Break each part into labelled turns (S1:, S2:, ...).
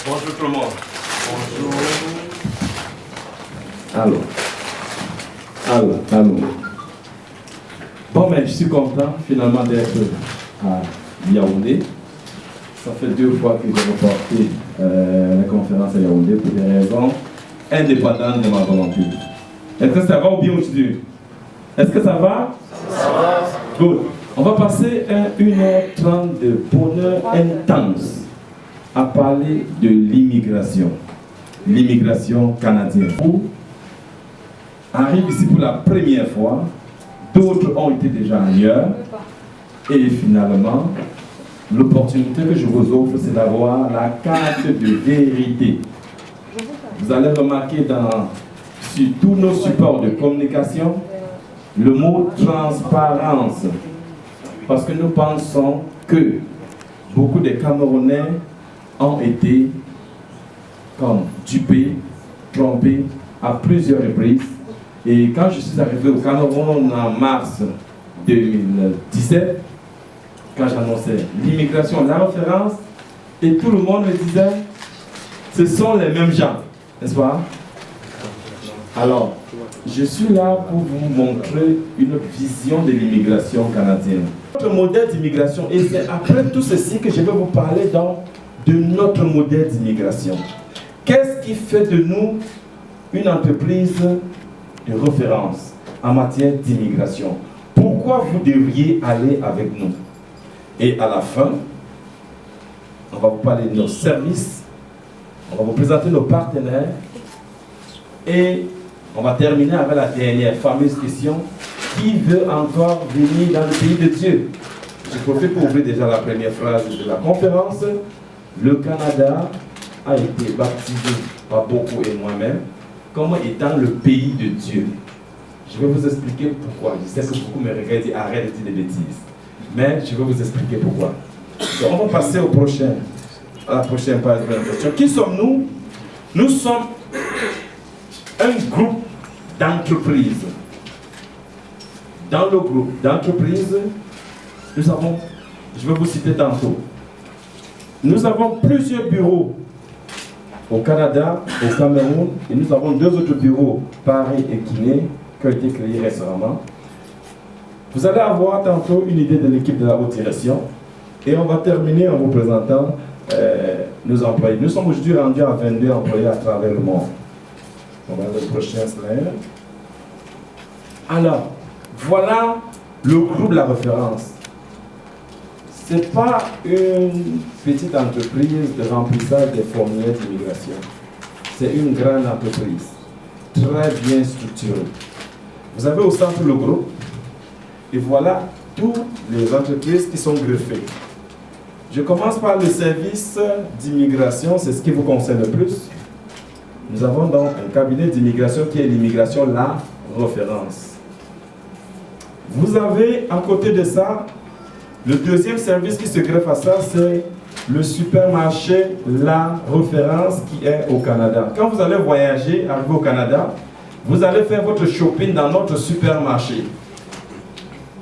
S1: Bonjour tout le monde. Bonjour.
S2: Allô. Bon, mais je suis content finalement d'être à Yaoundé. Ça fait 2 fois que j'ai reporté la conférence à Yaoundé pour des raisons indépendantes de ma volonté. Est-ce que ça va ou bien aujourd'hui? Est-ce que ça va?
S1: Ça va.
S2: Good. On va passer 1h30 de bonheur intense à parler de l'immigration canadienne. Vous arrivent ici pour la première fois, d'autres ont été déjà ailleurs, et finalement, l'opportunité que je vous offre, c'est d'avoir la carte de vérité. Vous allez remarquer sur tous nos supports de communication le mot transparence, parce que nous pensons que beaucoup de Camerounais ont été comme dupés, trompés à plusieurs reprises. Et quand je suis arrivé au Cameroun en mars 2017, quand j'annonçais l'immigration, la référence, et tout le monde me disait, ce sont les mêmes gens, n'est-ce pas? Alors, je suis là pour vous montrer une vision de l'immigration canadienne. Notre modèle d'immigration, et c'est après tout ceci que je vais vous parler de notre modèle d'immigration. Qu'est-ce qui fait de nous une entreprise de référence en matière d'immigration? Pourquoi vous devriez aller avec nous? Et à la fin, on va vous parler de nos services, on va vous présenter nos partenaires et on va terminer avec la dernière fameuse question: qui veut encore venir dans le pays de Dieu? Je profite pour ouvrir déjà la première phrase de la conférence. Le Canada a été baptisé par beaucoup et moi-même comme étant le pays de Dieu. Je vais vous expliquer pourquoi. Je sais que beaucoup me regardent et disent arrête de dire des bêtises. Mais je vais vous expliquer pourquoi. Donc on va passer à la prochaine page de la question. Qui sommes-nous? Nous sommes un groupe d'entreprises. Dans le groupe d'entreprises, nous avons, je vais vous citer tantôt, nous avons plusieurs bureaux au Canada, au Cameroun, et nous avons 2 autres bureaux, Paris et Guinée, qui ont été créés récemment. Vous allez avoir tantôt une idée de l'équipe de la haute direction, et on va terminer en vous présentant nos employés. Nous sommes aujourd'hui rendus à 22 employés à travers le monde. On va le prochain slide. Alors, voilà le groupe de la référence. Ce n'est pas une petite entreprise de remplissage des formulaires d'immigration. C'est une grande entreprise, très bien structurée. Vous avez au centre le groupe, et voilà toutes les entreprises qui sont greffées. Je commence par le service d'immigration, c'est ce qui vous concerne le plus. Nous avons donc un cabinet d'immigration qui est l'immigration, la référence. Vous avez à côté de ça, le deuxième service qui se greffe à ça, c'est le supermarché La Référence qui est au Canada. Quand vous allez voyager, arriver au Canada, vous allez faire votre shopping dans notre supermarché.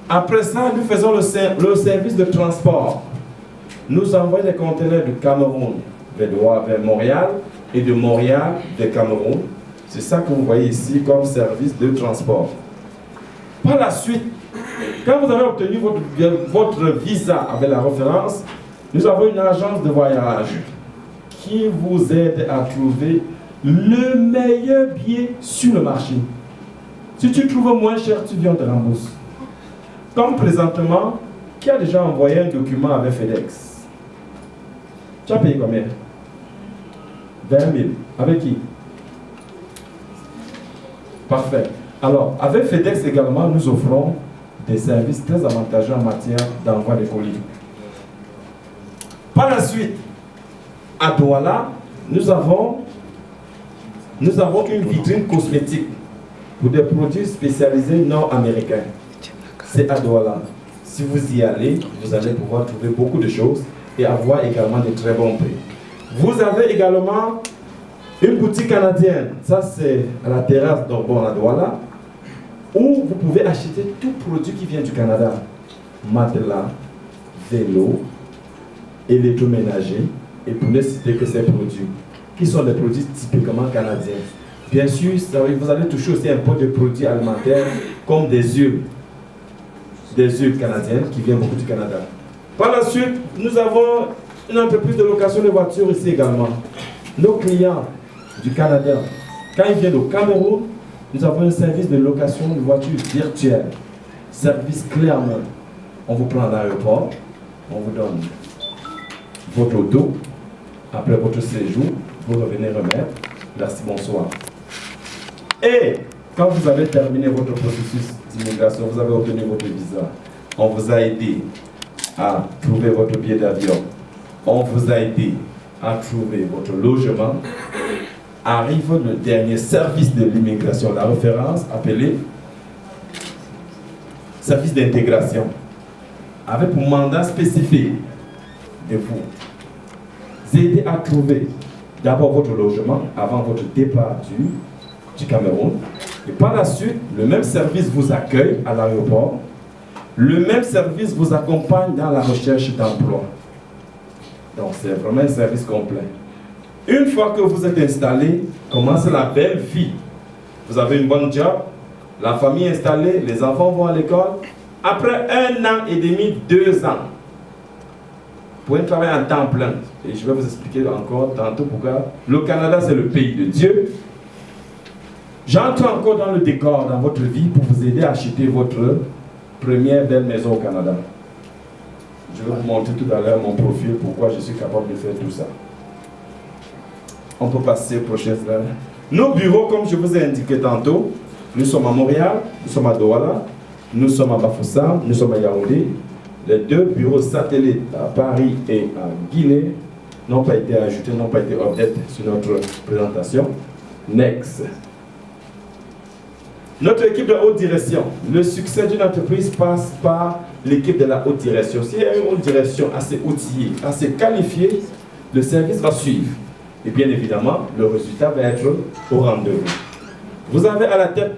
S2: Après ça, nous faisons le service de transport. Nous envoyons des conteneurs du Cameroun vers Montréal et de Montréal vers Cameroun. C'est ça que vous voyez ici comme service de transport. Par la suite, quand vous avez obtenu votre visa avec la référence, nous avons une agence de voyage qui vous aide à trouver le meilleur billet sur le marché. Si tu trouves moins cher, tu viens, on te rembourse. Comme présentement, qui a déjà envoyé un document avec FedEx? Tu as payé combien? 20 000. Avec qui? Parfait. Alors, avec FedEx également, nous offrons des services très avantageux en matière d'envoi de colis. Par la suite, à Douala, nous avons une vitrine cosmétique pour des produits spécialisés nord-américains. C'est à Douala. Si vous y allez, vous allez pouvoir trouver beaucoup de choses et avoir également de très bons prix. Vous avez également une boutique canadienne. Ça, c'est à la terrasse d'Orbon à Douala, où vous pouvez acheter tout produit qui vient du Canada. Matelas, vélo, électroménager,
S3: et pour ne citer que ces produits, qui sont des produits typiquement canadiens. Bien sûr, vous allez toucher aussi un peu de produits alimentaires comme des huiles canadiennes qui viennent beaucoup du Canada. Par la suite, nous avons une entreprise de location de voitures ici également. Nos clients du Canada, quand ils viennent au Cameroun, nous avons un service de location de voitures virtuelle. Service clé en main. On vous prend à l'aéroport, on vous donne votre auto. Après votre séjour, vous revenez remettre. Merci, bonsoir. Et quand vous avez terminé votre processus d'immigration, vous avez obtenu votre visa, on vous a aidé à trouver votre billet d'avion, on vous a aidé à trouver votre logement. Arrive le dernier service de l'immigration, la référence appelée service d'intégration, avec pour mandat spécifique de vous aider à trouver d'abord votre logement avant votre départ du Cameroun. Et par la suite, le même service vous accueille à l'aéroport. Le même service vous accompagne dans la recherche d'emploi. Donc c'est vraiment un service complet. Une fois que vous êtes installé, commence la belle vie. Vous avez une bonne job, la famille est installée, les enfants vont à l'école. Après 1 an et demi, 2 ans, vous pouvez travailler en temps plein. Et je vais vous expliquer encore tantôt pourquoi. Le Canada, c'est le pays de Dieu. J'entre encore dans le décor dans votre vie pour vous aider à acheter votre première belle maison au Canada. Je vais vous montrer tout à l'heure mon profil, pourquoi je suis capable de faire tout ça. On peut passer au prochain slide. Nos bureaux, comme je vous ai indiqué tantôt, nous sommes à Montréal, nous sommes à Douala, nous sommes à Bafoussam, nous sommes à Yaoundé. Les 2 bureaux satellites à Paris et à Guinée n'ont pas été ajoutés, n'ont pas été updatés sur notre présentation. Next. Notre équipe de haute direction. Le succès d'une entreprise passe par l'équipe de la haute direction. S'il y a une haute direction assez outillée, assez qualifiée, le service va suivre. Et bien évidemment, le résultat va être au rendez-vous. Vous avez à la tête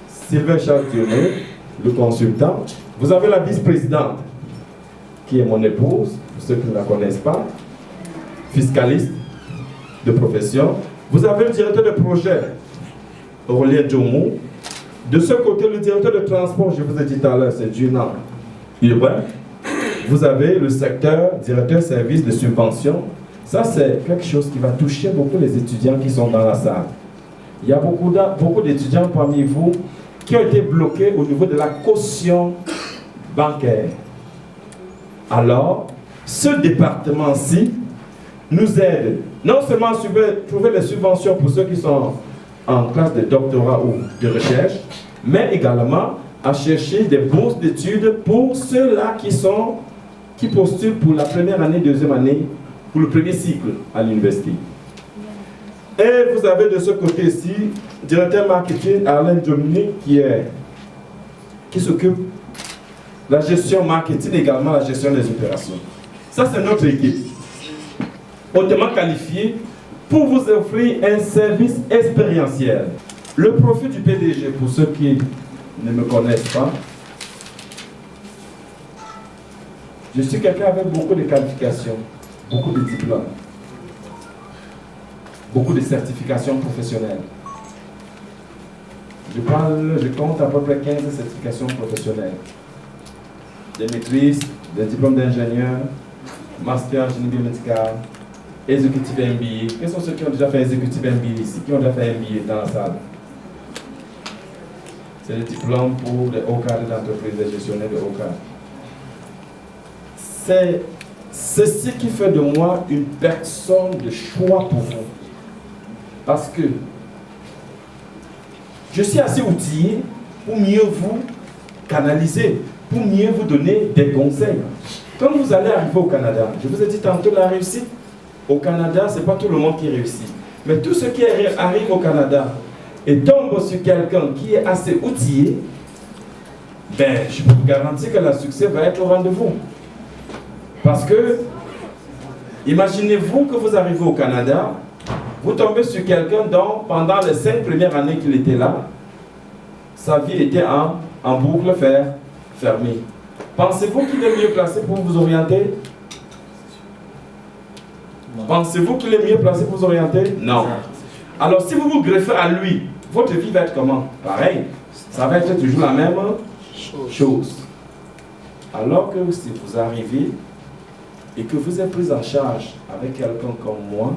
S3: Sylvain Charles-Dionnet, le consultant. Vous avez la vice-présidente, qui est mon épouse, pour ceux qui ne la connaissent pas, fiscaliste de profession. Vous avez le directeur de projet, Aurélien Djomou. De ce côté, le directeur de transport, je vous ai dit tout à l'heure, c'est Junan Urbain. Vous avez le directeur service de subvention. Ça, c'est quelque chose qui va toucher beaucoup les étudiants qui sont dans la salle. Il y a beaucoup d'étudiants parmi vous qui ont été bloqués au niveau de la caution bancaire. Alors, ce département-ci nous aide non seulement à trouver les subventions pour ceux qui sont en classe de doctorat ou de recherche, mais également à chercher des bourses d'études pour ceux-là qui postulent pour la première année, deuxième année, pour le premier cycle à l'université. Et vous avez de ce côté-ci, directeur marketing Alain Dominique qui s'occupe de la gestion marketing, également la gestion des opérations. Ça, c'est notre équipe, hautement qualifiée pour vous offrir un service expérientiel. Le profil du PDG, pour ceux qui ne me connaissent pas, je suis quelqu'un avec beaucoup de qualifications, beaucoup de diplômes, beaucoup de certifications professionnelles. Je compte à peu près 15 certifications professionnelles. Des maîtrises, des diplômes d'ingénieur, master en génie biomédical, exécutif MBA. Quels sont ceux qui ont déjà fait exécutif MBA ici, qui ont déjà fait MBA dans la salle? C'est le diplôme pour les hauts cadres d'entreprise, les gestionnaires de hauts cadres. C'est ceci qui fait de moi une personne de choix pour vous. Parce que je suis assez outillé pour mieux vous canaliser, pour mieux vous donner des conseils. Quand vous allez arriver au Canada, je vous ai dit tantôt la réussite, au Canada, ce n'est pas tout le monde qui réussit. Mais tous ceux qui arrivent au Canada et tombent sur quelqu'un qui est assez outillé, ben, je peux vous garantir que le succès va être au rendez-vous. Parce que, imaginez-vous que vous arrivez au Canada, vous tombez sur quelqu'un dont, pendant les 5 premières années qu'il était là, sa vie était en boucle fermée. Pensez-vous qu'il est mieux placé pour vous orienter? Pensez-vous qu'il est mieux placé pour vous orienter? Non. Alors si vous vous greffez à lui, votre vie va être comment? Pareil. Ça va être toujours la même chose. Alors que si vous arrivez et que vous êtes pris en charge avec quelqu'un comme moi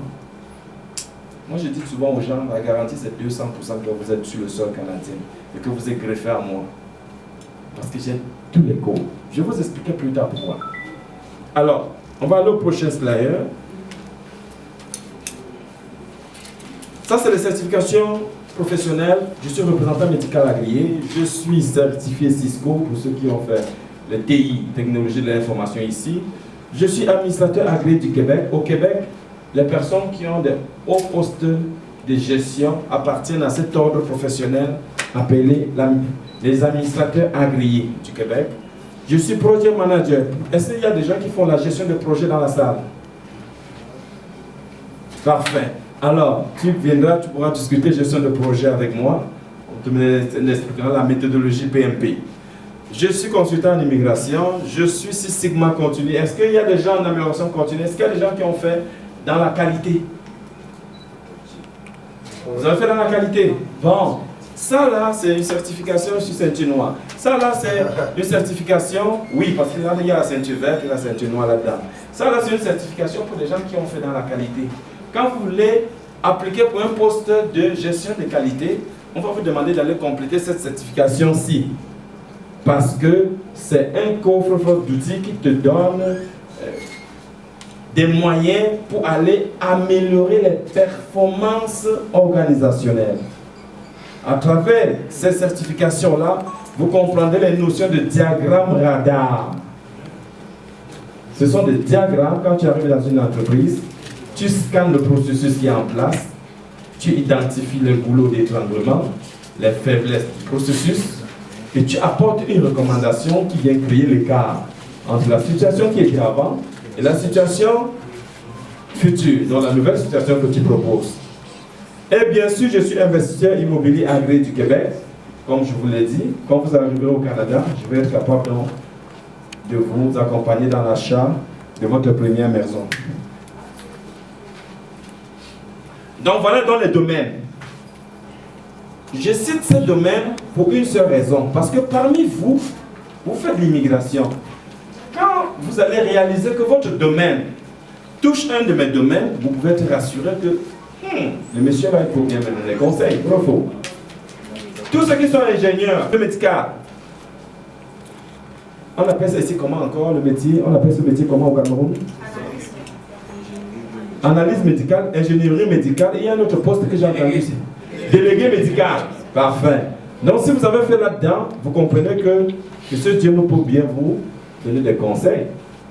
S3: je dis souvent aux gens, la garantie c'est 200% que vous êtes sur le sol canadien et que vous êtes greffé à moi. Parce que j'ai tous les codes. Je vais vous expliquer plus tard pourquoi. Alors, on va aller au prochain slide. Ça, c'est les certifications professionnelles. Je suis représentant médical agréé. Je suis certifié Cisco pour ceux qui ont fait le TI, Technologie de l'information ici. Je suis administrateur agréé du Québec. Au Québec, les personnes qui ont des hauts postes de gestion appartiennent à cet ordre professionnel appelé les administrateurs agréés du Québec. Je suis project manager. Est-ce qu'il y a des gens qui font la gestion de projets dans la salle? Parfait. Alors, tu viendras, tu pourras discuter gestion de projet avec moi. On te expliquera la méthodologie PMP. Je suis consultant en immigration. Je suis Six Sigma continu. Est-ce qu'il y a des gens en amélioration continue? Est-ce qu'il y a des gens qui ont fait dans la qualité? Vous avez fait dans la qualité? Bon. Ça là, c'est une certification sur ceinture noire. Ça là, c'est une certification, oui, parce qu'il y a la ceinture verte et la ceinture noire là-dedans. Ça là, c'est une certification pour les gens qui ont fait dans la qualité. Quand vous voulez appliquer pour un poste de gestion de qualité, on va vous demander d'aller compléter cette certification-ci. Parce que c'est un coffre d'outils qui te donne des moyens pour aller améliorer les performances organisationnelles. À travers ces certifications-là, vous comprendrez les notions de diagramme radar. Ce sont des diagrammes, quand tu arrives dans une entreprise, tu scannes le processus qui est en place, tu identifies les goulots d'étranglement, les faiblesses du processus, et tu apportes une recommandation qui vient créer l'écart entre la situation qui était avant et la situation future, donc la nouvelle situation que tu proposes. Et bien sûr, je suis investisseur immobilier agréé du Québec. Comme je vous l'ai dit, quand vous arriverez au Canada, je vais être capable de vous accompagner dans l'achat de votre première maison. Donc voilà dans les domaines. Je cite ces domaines pour une seule raison. Parce que parmi vous, vous faites l'immigration. Quand vous allez réaliser que votre domaine touche un de mes domaines, vous pouvez être rassuré que le monsieur va être pour bien me donner des conseils. Bravo. Tous ceux qui sont ingénieurs de médical, on appelle ça ici comment encore le métier? On appelle ce métier comment au Cameroun? Analyse médicale, ingénierie médicale, et il y a un autre poste que j'ai entendu ici. Délégué médical. Parfait. Donc si vous avez fait là-dedans, vous comprenez que ce Dieu nous peut bien vous donner des conseils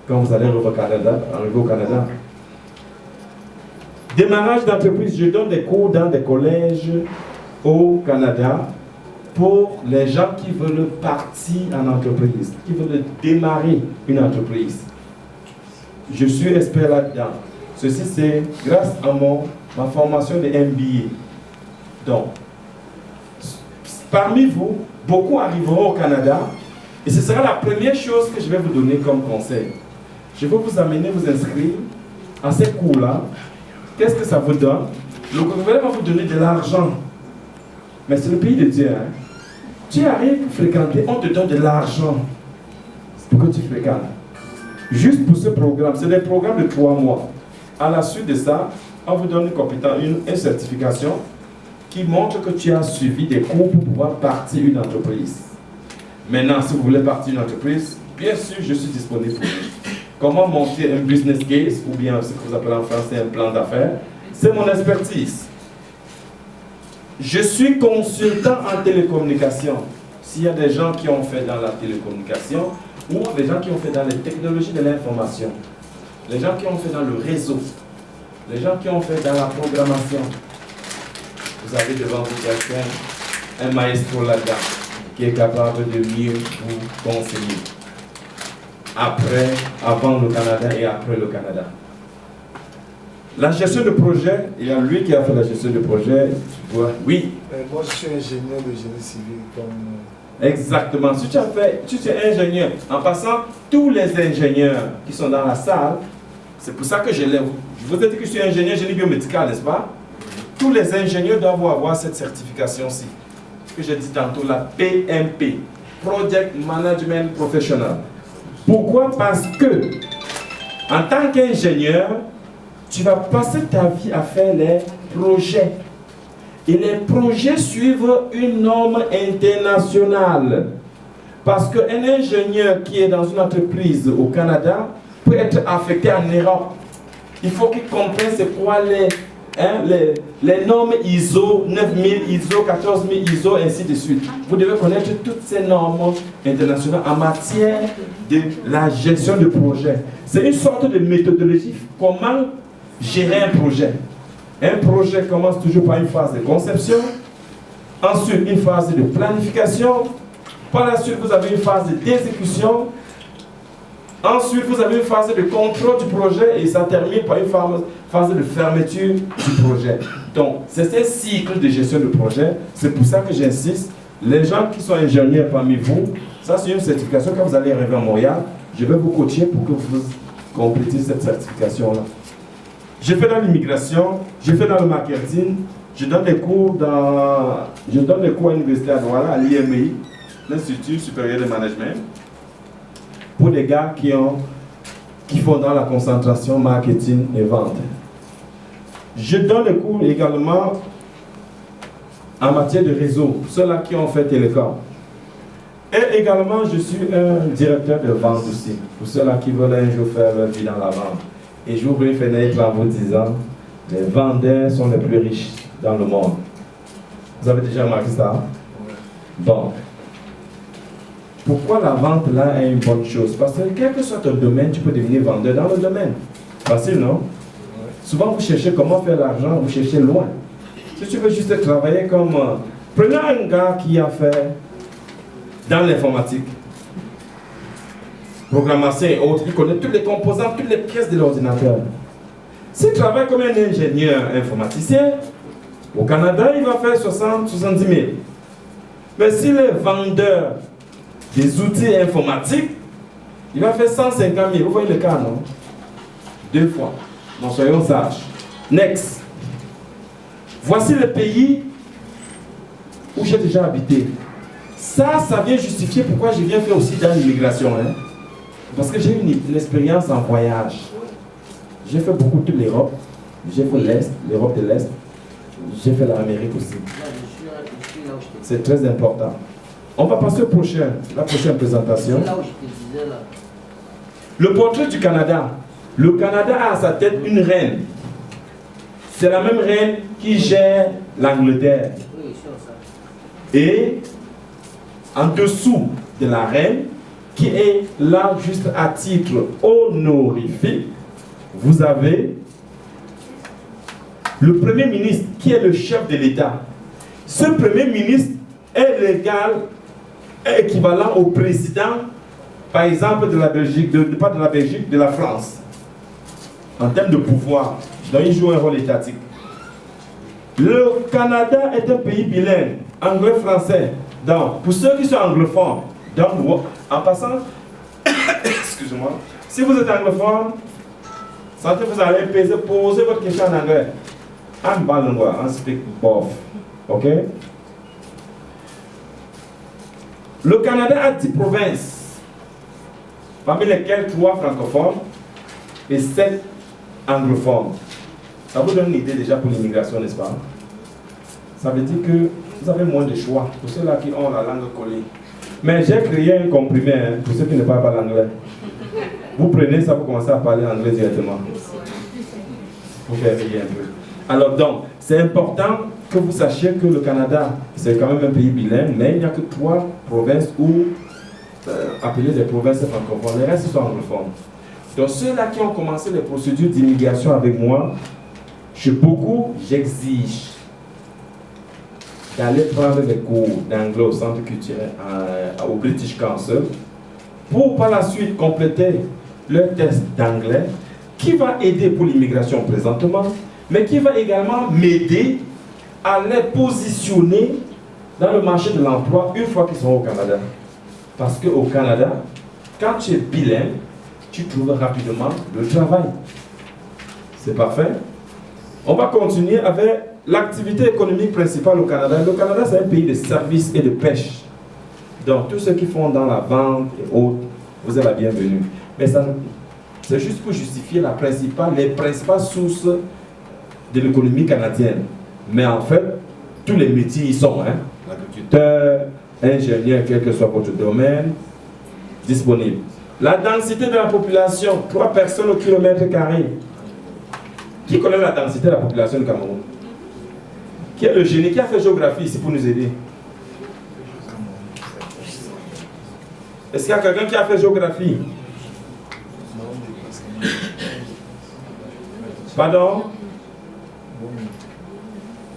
S3: quand vous allez arriver au Canada. Démarrage d'entreprise, je donne des cours dans des collèges au Canada pour les gens qui veulent partir en entreprise, qui veulent démarrer une entreprise. Je suis expert là-dedans. Ceci, c'est grâce à ma formation de MBA. Donc, parmi vous, beaucoup arriveront au Canada et ce sera la première chose que je vais vous donner comme conseil. Je vais vous amener, vous inscrire à ces cours-là. Qu'est-ce que ça vous donne? Le gouvernement va vous donner de l'argent. Mais c'est le pays de Dieu. Hein? Tu arrives pour fréquenter, on te donne de l'argent pour que tu fréquentes. Juste pour ce programme, c'est des programmes de 3 mois. À la suite de ça, on vous donne une certification qui montre que tu as suivi des cours pour pouvoir partir une entreprise. Maintenant, si vous voulez partir une entreprise, bien sûr, je suis disponible pour vous. Comment monter un business case, ou bien ce que vous appelez en français un plan d'affaires, c'est mon expertise. Je suis consultant en télécommunication. S'il y a des gens qui ont fait dans la télécommunication, ou des gens qui ont fait dans les technologies de l'information, les gens qui ont fait dans le réseau, les gens qui ont fait dans la programmation, vous avez devant vous quelqu'un, un maestro là-dedans, qui est capable de mieux vous conseiller. Avant le Canada et après le Canada. La gestion de projet, il y a lui qui a fait la gestion de projet. Oui.
S1: Moi, je suis ingénieur de génie civil.
S3: Exactement. Si tu es ingénieur, en passant, tous les ingénieurs qui sont dans la salle, c'est pour ça que je Je vous ai dit que je suis ingénieur génie biomédical, n'est-ce pas? Tous les ingénieurs doivent avoir cette certification-ci, que j'ai dit tantôt, la PMP, Project Management Professional. Pourquoi? Parce que, en tant qu'ingénieur, tu vas passer ta vie à faire les projets. Et les projets suivent une norme internationale. Parce qu'un ingénieur qui est dans une entreprise au Canada peut être affecté en Europe. Il faut qu'il comprenne c'est quoi les normes ISO 9000, ISO 14000, ISO, ainsi de suite. Vous devez connaître toutes ces normes internationales en matière de la gestion de projet. C'est une sorte de méthodologie. Comment gérer un projet? Un projet commence toujours par une phase de conception, ensuite une phase de planification, par la suite vous avez une phase d'exécution, ensuite vous avez une phase de contrôle du projet et ça termine par une phase de fermeture du projet. Donc c'est ce cycle de gestion de projet, c'est pour ça que j'insiste, les gens qui sont ingénieurs parmi vous, ça c'est une certification, quand vous allez arriver à Montréal, je vais vous coacher pour que vous complétiez cette certification-là. J'ai fait dans l'immigration, j'ai fait dans le marketing, je donne des cours à l'université à Douala, à l'IMI, l'Institut supérieur de management, pour des gars qui font dans la concentration marketing et vente. Je donne des cours également en matière de réseau, ceux-là qui ont fait télécom. Et également, je suis un directeur de vente aussi, pour ceux-là qui veulent un jour faire leur vie dans la vente. Et j'ouvre une fenêtre en vous disant, les vendeurs sont les plus riches dans le monde. Vous avez déjà remarqué ça? Bon. Pourquoi la vente là est une bonne chose? Parce que quel que soit ton domaine, tu peux devenir vendeur dans le domaine. Facile, non? Souvent, vous cherchez comment faire l'argent, vous cherchez loin. Si tu veux juste travailler comme... prenez un gars qui a fait dans l'informatique. Programmation et autres, il connaît toutes les composants, toutes les pièces de l'ordinateur. S'il travaille comme un ingénieur informaticien, au Canada, il va faire 70 000. Mais s'il est vendeur des outils informatiques, il va faire 150 000. Vous voyez le cas, non? 2 fois. Non, soyons sages. Next. Voici le pays où j'ai déjà habité. Ça vient justifier pourquoi je viens faire aussi dans l'immigration. Hein? Parce que j'ai une expérience en voyage. J'ai fait beaucoup de l'Europe. J'ai fait l'Est, l'Europe de l'Est. J'ai fait l'Amérique aussi. C'est très important. On va passer la prochaine présentation. Le portrait du Canada. Le Canada a à sa tête une reine. C'est la même reine qui gère l'Angleterre. Et en dessous de la reine, qui est là juste à titre honorifique, vous avez le Premier ministre qui est le chef de l'État. Ce Premier ministre est équivalent au président, par exemple, de la Belgique, pas de la Belgique, de la France. En termes de pouvoir, donc il joue un rôle étatique. Le Canada est un pays bilingue, anglais-français. Donc, pour ceux qui sont anglophones, donc, en passant, excusez-moi, si vous êtes anglophone, sentez vous allez poser votre question en anglais. I'm bilingual, I speak both. Ok? Le Canada a 10 provinces, parmi lesquelles 3 francophones et 7 anglophones. Ça vous donne une idée déjà pour l'immigration, n'est-ce pas? Ça veut dire que vous avez moins de choix pour ceux-là qui ont la langue collée. Mais j'ai créé un comprimé pour ceux qui ne parlent pas l'anglais. Vous prenez ça, vous commencez à parler anglais directement. Pour faire rire un peu. Alors donc, c'est important que vous sachiez que le Canada, c'est quand même un pays bilingue, mais il n'y a que 3 provinces où, appelées des provinces francophones, les restes sont anglophones. Donc ceux-là qui ont commencé les procédures d'immigration avec moi, j'exige d'aller prendre des cours d'anglais au centre culturel au British Council pour par la suite compléter leur test d'anglais qui va aider pour l'immigration présentement, mais qui va également m'aider à les positionner dans le marché de l'emploi une fois qu'ils sont au Canada. Parce qu'au Canada, quand tu es bilingue, tu trouves rapidement le travail. C'est parfait. On va continuer avec l'activité économique principale au Canada. Le Canada, c'est un pays de services et de pêche. Donc, tous ceux qui font dans la vente et autres, vous êtes la bienvenue. Mais ça, c'est juste pour justifier les principales sources de l'économie canadienne. Mais en fait, tous les métiers y sont. Hein? Agriculteur, ingénieur, quel que soit votre domaine, disponible. La densité de la population, 3 personnes au kilomètre carré. Qui connaît la densité de la population du Cameroun? Qui est le génie? Qui a fait géographie ici pour nous aider? Est-ce qu'il y a quelqu'un qui a fait géographie? Pardon?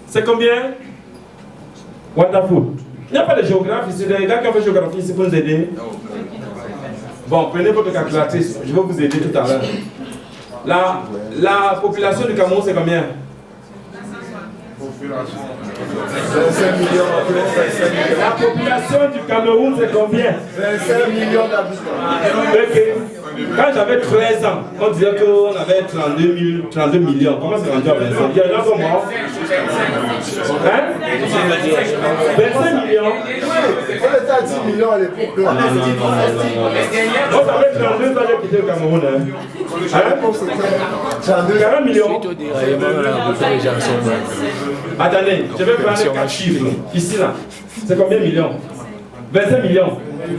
S3: C'est combien? Wonderful. Il n'y a pas de géographe ici. Les gars qui ont fait géographie ici pour nous aider. Bon, prenez votre calculatrice. Je vais vous aider tout à l'heure. La population du Cameroun, c'est combien?
S1: 25 millions.
S3: La population du Cameroun, c'est combien?
S1: 25 millions d'habitants.
S3: Ok. Quand j'avais 13 ans, on disait qu'on avait 32 millions. Comment c'est rendu à 25? Il y a des gens comme moi. Hein? 25 millions.
S1: On était à 10 millions à l'époque.
S3: On avait 32 ans, j'ai quitté le Cameroun. Hein? 40 millions. Attendez, je vais prendre 4 chiffres. Ici, là. C'est combien de millions? 25 millions. Hein?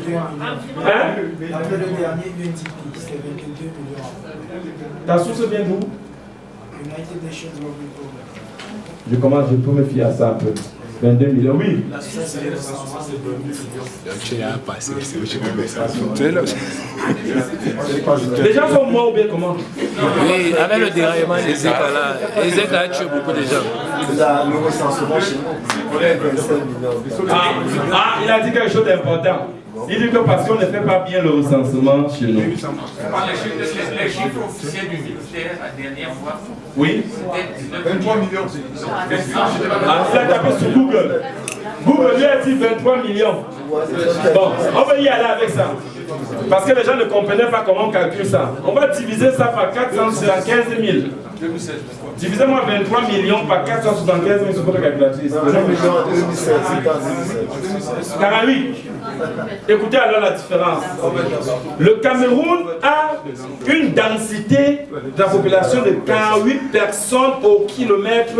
S4: Après le dernier UNDP, c'était 22 millions.
S3: Ta source vient d'où?
S4: United Nations World Report.
S3: Je commence, je peux me fier à ça un peu. 22 millions, oui.
S4: La source, c'est le recensement, c'est 22 millions.
S3: Les gens sont morts ou bien comment?
S5: Oui, avec le déraillement des États là, les États a tué beaucoup de gens.
S1: Le recensement chez nous, on est 25 millions.
S3: Il a dit quelque chose d'important. Il dit que parce qu'on ne fait pas bien le recensement chez nous.
S6: Les chiffres officiels du ministère la dernière fois,
S3: Oui.
S6: c'était 23 millions.
S3: Vous avez tapé sur Google. Google lui a dit 23 millions. Bon, on va y aller avec ça. Parce que les gens ne comprenaient pas comment on calcule ça. On va diviser ça par 475 000. Divisez-moi 23 millions par 475 000 sur votre calculatrice.
S1: 20 millions en 2017, c'était en 2017.
S3: 48. Écoutez alors la différence. Le Cameroun a une densité de la population de 48 personnes au kilomètre.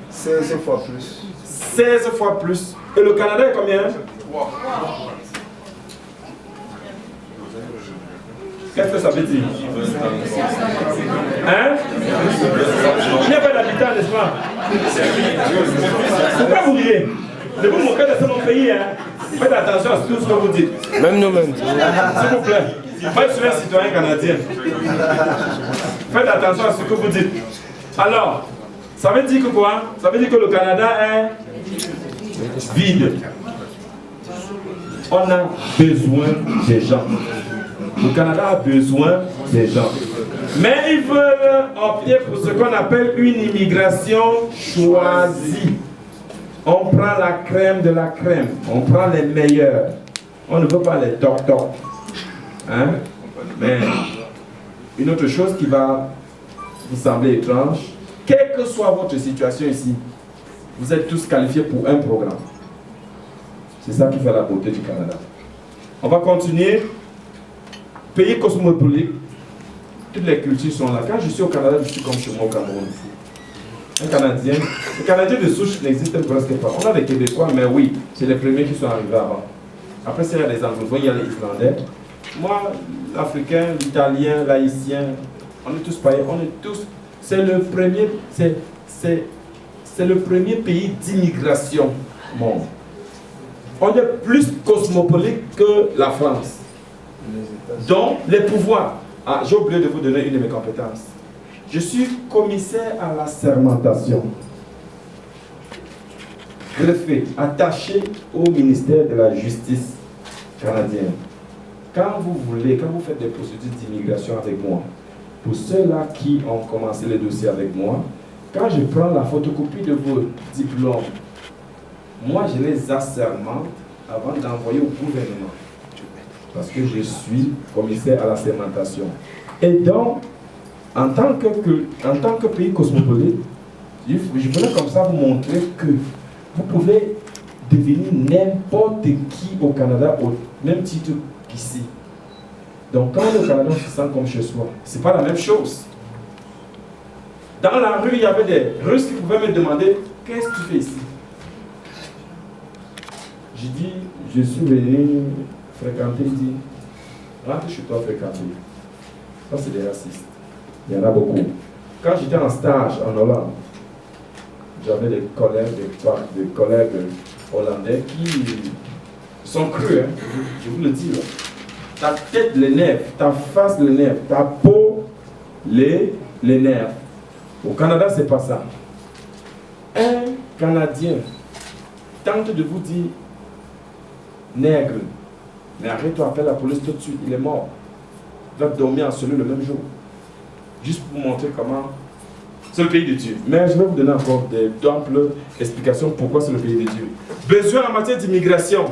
S1: 16 fois plus.
S3: 16 fois plus. Et le Canada est combien? Qu'est-ce que ça veut dire? Hein? Il n'y a pas d'habitants, n'est-ce pas? Pourquoi vous riez? Ne vous moquez de mon pays, hein? Faites attention à tout ce que vous dites.
S5: Même nous-mêmes.
S3: S'il vous plaît. Moi, je suis un citoyen canadien. Faites attention à ce que vous dites. Alors, ça veut dire que quoi? Ça veut dire que le Canada est vide. On a besoin des gens. Le Canada a besoin des gens. Mais ils veulent opter pour ce qu'on appelle une immigration choisie. On prend la crème de la crème. On prend les meilleurs. On ne veut pas les toc-toc. Hein? Mais une autre chose qui va vous sembler étrange, quelle que soit votre situation ici, vous êtes tous qualifiés pour un programme. C'est ça qui fait la beauté du Canada. On va continuer. Pays cosmopolite, toutes les cultures sont là. Quand je suis au Canada, je suis comme chez moi au Cameroun. Un Canadien, les Canadiens de souche n'existent presque pas. On a des Québécois, mais oui, c'est les premiers qui sont arrivés avant. Après, il y a les anglophones, il y a les Islandais. Moi, l'Africain, l'Italien, l'Haïtien, on est tous pareils, on est tous. C'est le premier, c'est le premier pays d'immigration au monde. On est plus cosmopolite que la France. Donc, les pouvoirs. Ah, j'ai oublié de vous donner une de mes compétences. Je suis commissaire à la sermentation. Greffé, attaché au ministère de la Justice canadienne. Quand vous voulez, quand vous faites des procédures d'immigration avec moi, pour ceux-là qui ont commencé les dossiers avec moi, quand je prends la photocopie de vos diplômes, moi je les assermente avant d'envoyer au gouvernement. Parce que je suis commissaire à la sermentation. Et donc, en tant que pays cosmopolite, je voulais comme ça vous montrer que vous pouvez devenir n'importe qui au Canada au même titre qu'ici. Donc quand on est au Canada, on se sent comme chez soi. Ce n'est pas la même chose. Dans la rue, il y avait des Russes qui pouvaient me demander « Qu'est-ce que tu fais ici ?» J'ai dit « Je suis venu fréquenter. » Il dit « Rentre chez toi fréquenter. » Ça, c'est des racistes. Il y en a beaucoup. Quand j'étais en stage en Hollande, j'avais des collègues hollandais qui sont crus, hein, je vous le dis. Là. Ta tête, les nerfs, ta face, les nerfs, ta peau, les nerfs. Au Canada, c'est pas ça. Un Canadien tente de vous dire nègre, mais arrête-toi, appelle la police tout de suite, il est mort. Il va dormir en cellule le même jour. Juste pour vous montrer comment c'est le pays de Dieu. Mais je vais vous donner encore d'amples explications pourquoi c'est le pays de Dieu. Besoin en matière d'immigration.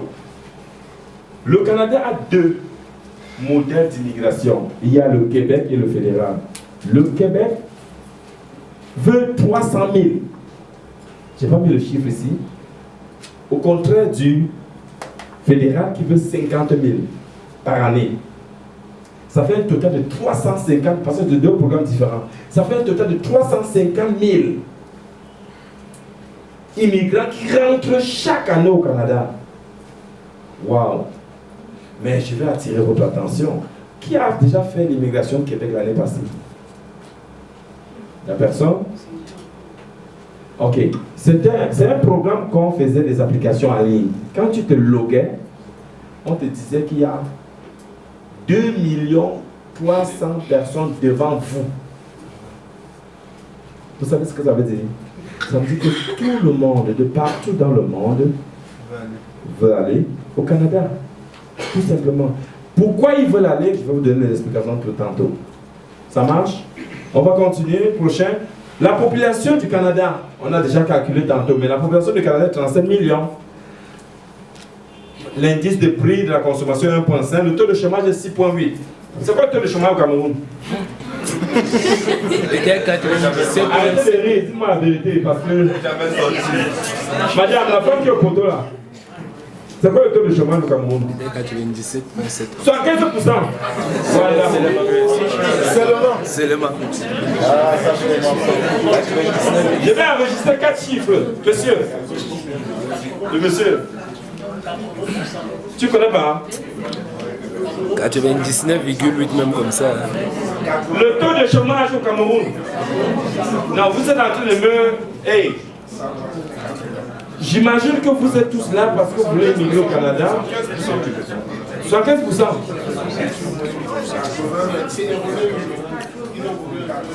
S3: Le Canada a deux modèles d'immigration. Il y a le Québec et le fédéral. Le Québec veut 300 000. Je n'ai pas mis le chiffre ici. Au contraire du fédéral qui veut 50 000 par année. Ça fait un total de 350, parce que c'est deux programmes différents. Ça fait un total de 350 000 immigrants qui rentrent chaque année au Canada. Waouh! Mais je vais attirer votre attention. Qui a déjà fait l'immigration au Québec l'année passée? La personne? Ok. C'est un programme qu'on faisait des applications en ligne. Quand tu te loguais, on te disait qu'il y a 2 300 000 personnes devant vous. Vous savez ce que ça veut dire? Ça veut dire que tout le monde, de partout dans le monde, veut aller au Canada. Tout simplement. Pourquoi ils veulent aller? Je vais vous donner les explications tout tantôt. Ça marche? On va continuer. Prochain. La population du Canada, on a déjà calculé tantôt, mais la population du Canada est 37 millions. L'indice de prix de la consommation est 1,5. Le taux de chômage est 6,8. C'est quoi le taux de chômage au Cameroun? Dis-moi la vérité, parce que... Madame, la femme qui est au poteau là, c'est quoi le taux de chômage au Cameroun?
S5: 97,7.
S3: 75%. Voilà.
S5: C'est le manque.
S3: Je vais enregistrer 4 chiffres. Monsieur. Le monsieur. Tu connais pas?
S5: 99,8 même comme ça.
S3: Le taux de chômage au Cameroun. Non, vous êtes en train de me... Hey. J'imagine que vous êtes tous là parce que vous voulez immigrer au Canada. 75%.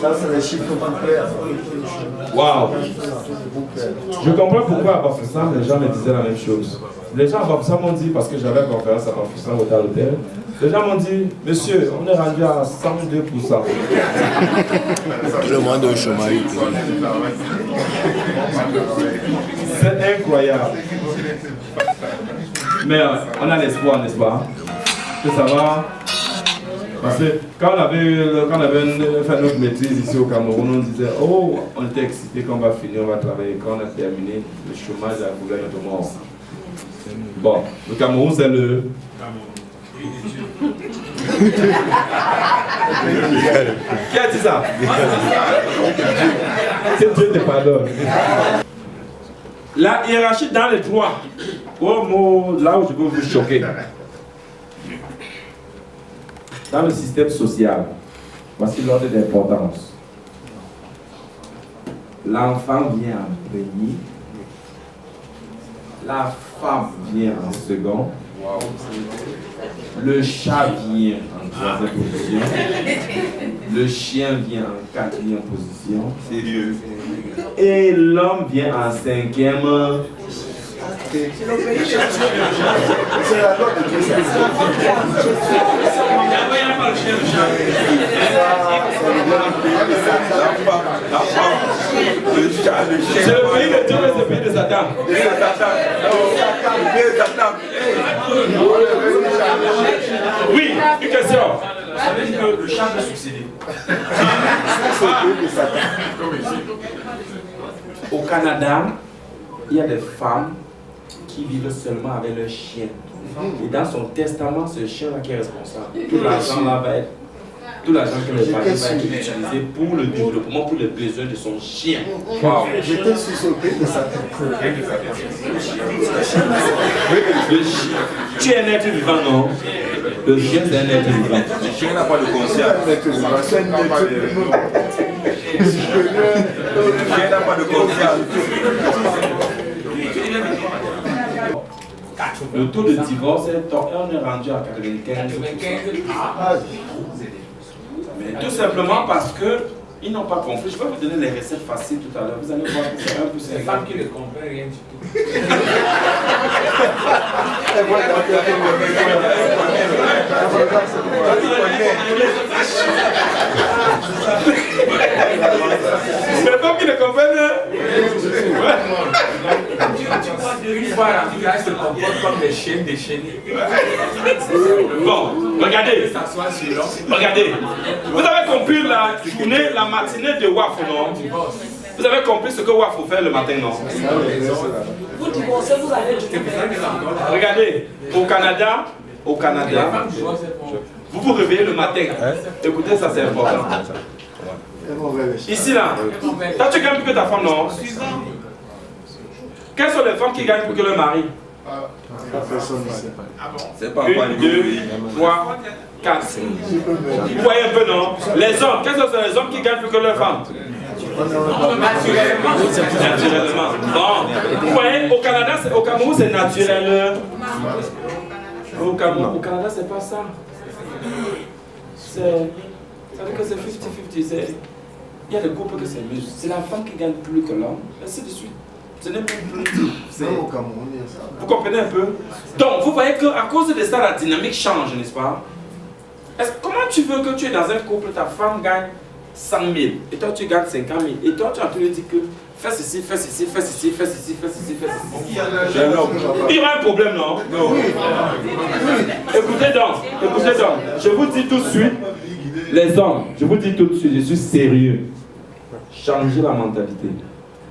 S1: Ça, c'est les chiffres compléts.
S3: Waouh! Je comprends pourquoi à Bafoussam, les gens me disaient la même chose. Les gens à Bafoussam m'ont dit, parce que j'avais une conférence à Bafoussam au Hôtel, les gens m'ont dit, monsieur, on est rendu à 102%.
S5: Le moins de chômage.
S3: C'est incroyable. Mais on a l'espoir, n'est-ce pas? Que ça va. Parce que quand on avait fait notre maîtrise ici au Cameroun, on disait, oh, on était excité qu'on va finir, on va travailler. Quand on a terminé, le chômage a couvert notre mort. Bon, le Cameroun, c'est le... Qui a dit ça? Que Dieu te pardonne. La hiérarchie dans les droits. Oh, mot, là où je peux vous choquer. Dans le système social, voici l'ordre d'importance. L'enfant vient en premier. La femme vient en second. Le chat vient en troisième position. Le chien vient en quatrième position. Et l'homme vient en cinquième.
S1: C'est la loi de Dieu.
S3: C'est le pays de Dieu, mais c'est le pays de Satan. Oui, une question.
S4: Vous savez que le chat veut succéder.
S7: Au Canada, il y a des femmes qui vivent seulement avec leur chien. Et dans son testament, c'est le chien-là qui est responsable. Tout l'argent là va être, tout l'argent que le famille va être utilisé pour le développement, pour les besoins de son chien. Wow.
S1: J'étais surpris de ça.
S7: Le chien. Tu es un être vivant, non? Le chien, c'est un être vivant.
S6: Le chien n'a pas de conscience. Le chien n'a pas de conscience.
S7: Le taux de divorce est top. On est rendu à 95. Mais tout simplement parce que ils n'ont pas compris. Je vais vous donner les recettes faciles tout à l'heure. Vous allez voir que c'est un peu
S6: Les femmes qui ne comprennent rien du tout.
S7: C'est les femmes qui ne comprennent.
S6: Une fois, elles se comportent comme des chiens déchaînés.
S7: Bon, regardez.
S6: S'assoient sur l'homme.
S7: Regardez. Vous avez compris la journée, la matinée de Wafo, non? Vous avez compris ce que Wafo fait le matin, non?
S8: Vous divorcez, vous allez du coup.
S7: Regardez, au Canada, vous vous réveillez le matin. Écoutez, ça c'est important. Ici là, toi tu gagnes plus que ta femme, non? Quelles sont les femmes qui gagnent plus que leur mari?
S6: C'est pas
S7: 1, 2, 3, 4. Vous voyez un peu, non? Les hommes, quels sont les hommes qui gagnent plus que leurs femmes? Naturellement. Bon, vous voyez, au Canada, au Cameroun, c'est naturel. Au Canada, c'est pas ça. Ça veut dire que c'est 50-50. Il y a des couples que c'est mieux. C'est la femme qui gagne plus que l'homme. Ainsi de suite. Ce n'est plus politique. Vous comprenez un peu? Donc, vous voyez qu'à cause de ça, la dynamique change, n'est-ce pas? Comment tu veux que tu es dans un couple, ta femme gagne 100 000 et toi tu gagnes 50 000 et toi tu as toujours dit que fais ceci, fais ceci, fais ceci, fais ceci, fais ceci, fais ceci. Il y aura un problème, non? Non. Écoutez donc, je vous dis tout de suite, les hommes, je vous dis tout de suite, je suis sérieux. Changez la mentalité.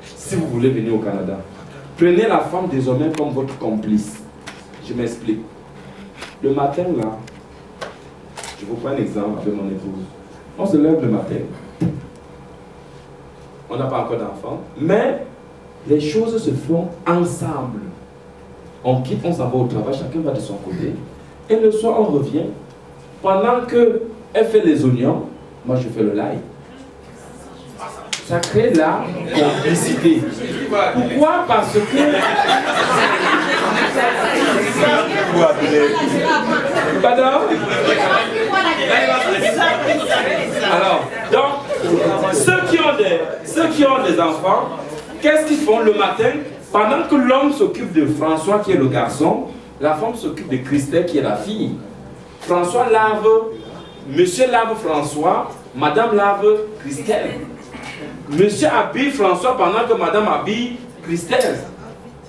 S7: Si vous voulez venir au Canada, prenez la femme désormais comme votre complice. Je m'explique. Le matin là, je vous prends un exemple avec mon épouse. On se lève le matin. On n'a pas encore d'enfant, mais les choses se font ensemble. On quitte, on s'en va au travail, chacun va de son côté. Et le soir, on revient. Pendant qu'elle fait les oignons, moi je fais le l'ail. Ça crée la complicité. Pourquoi? Parce que... Pardon? Alors, donc, ceux qui ont des enfants, qu'est-ce qu'ils font le matin? Pendant que l'homme s'occupe de François, qui est le garçon, la femme s'occupe de Christelle, qui est la fille. François lave, monsieur lave François, madame lave Christelle. Monsieur habille François pendant que madame habille Christelle.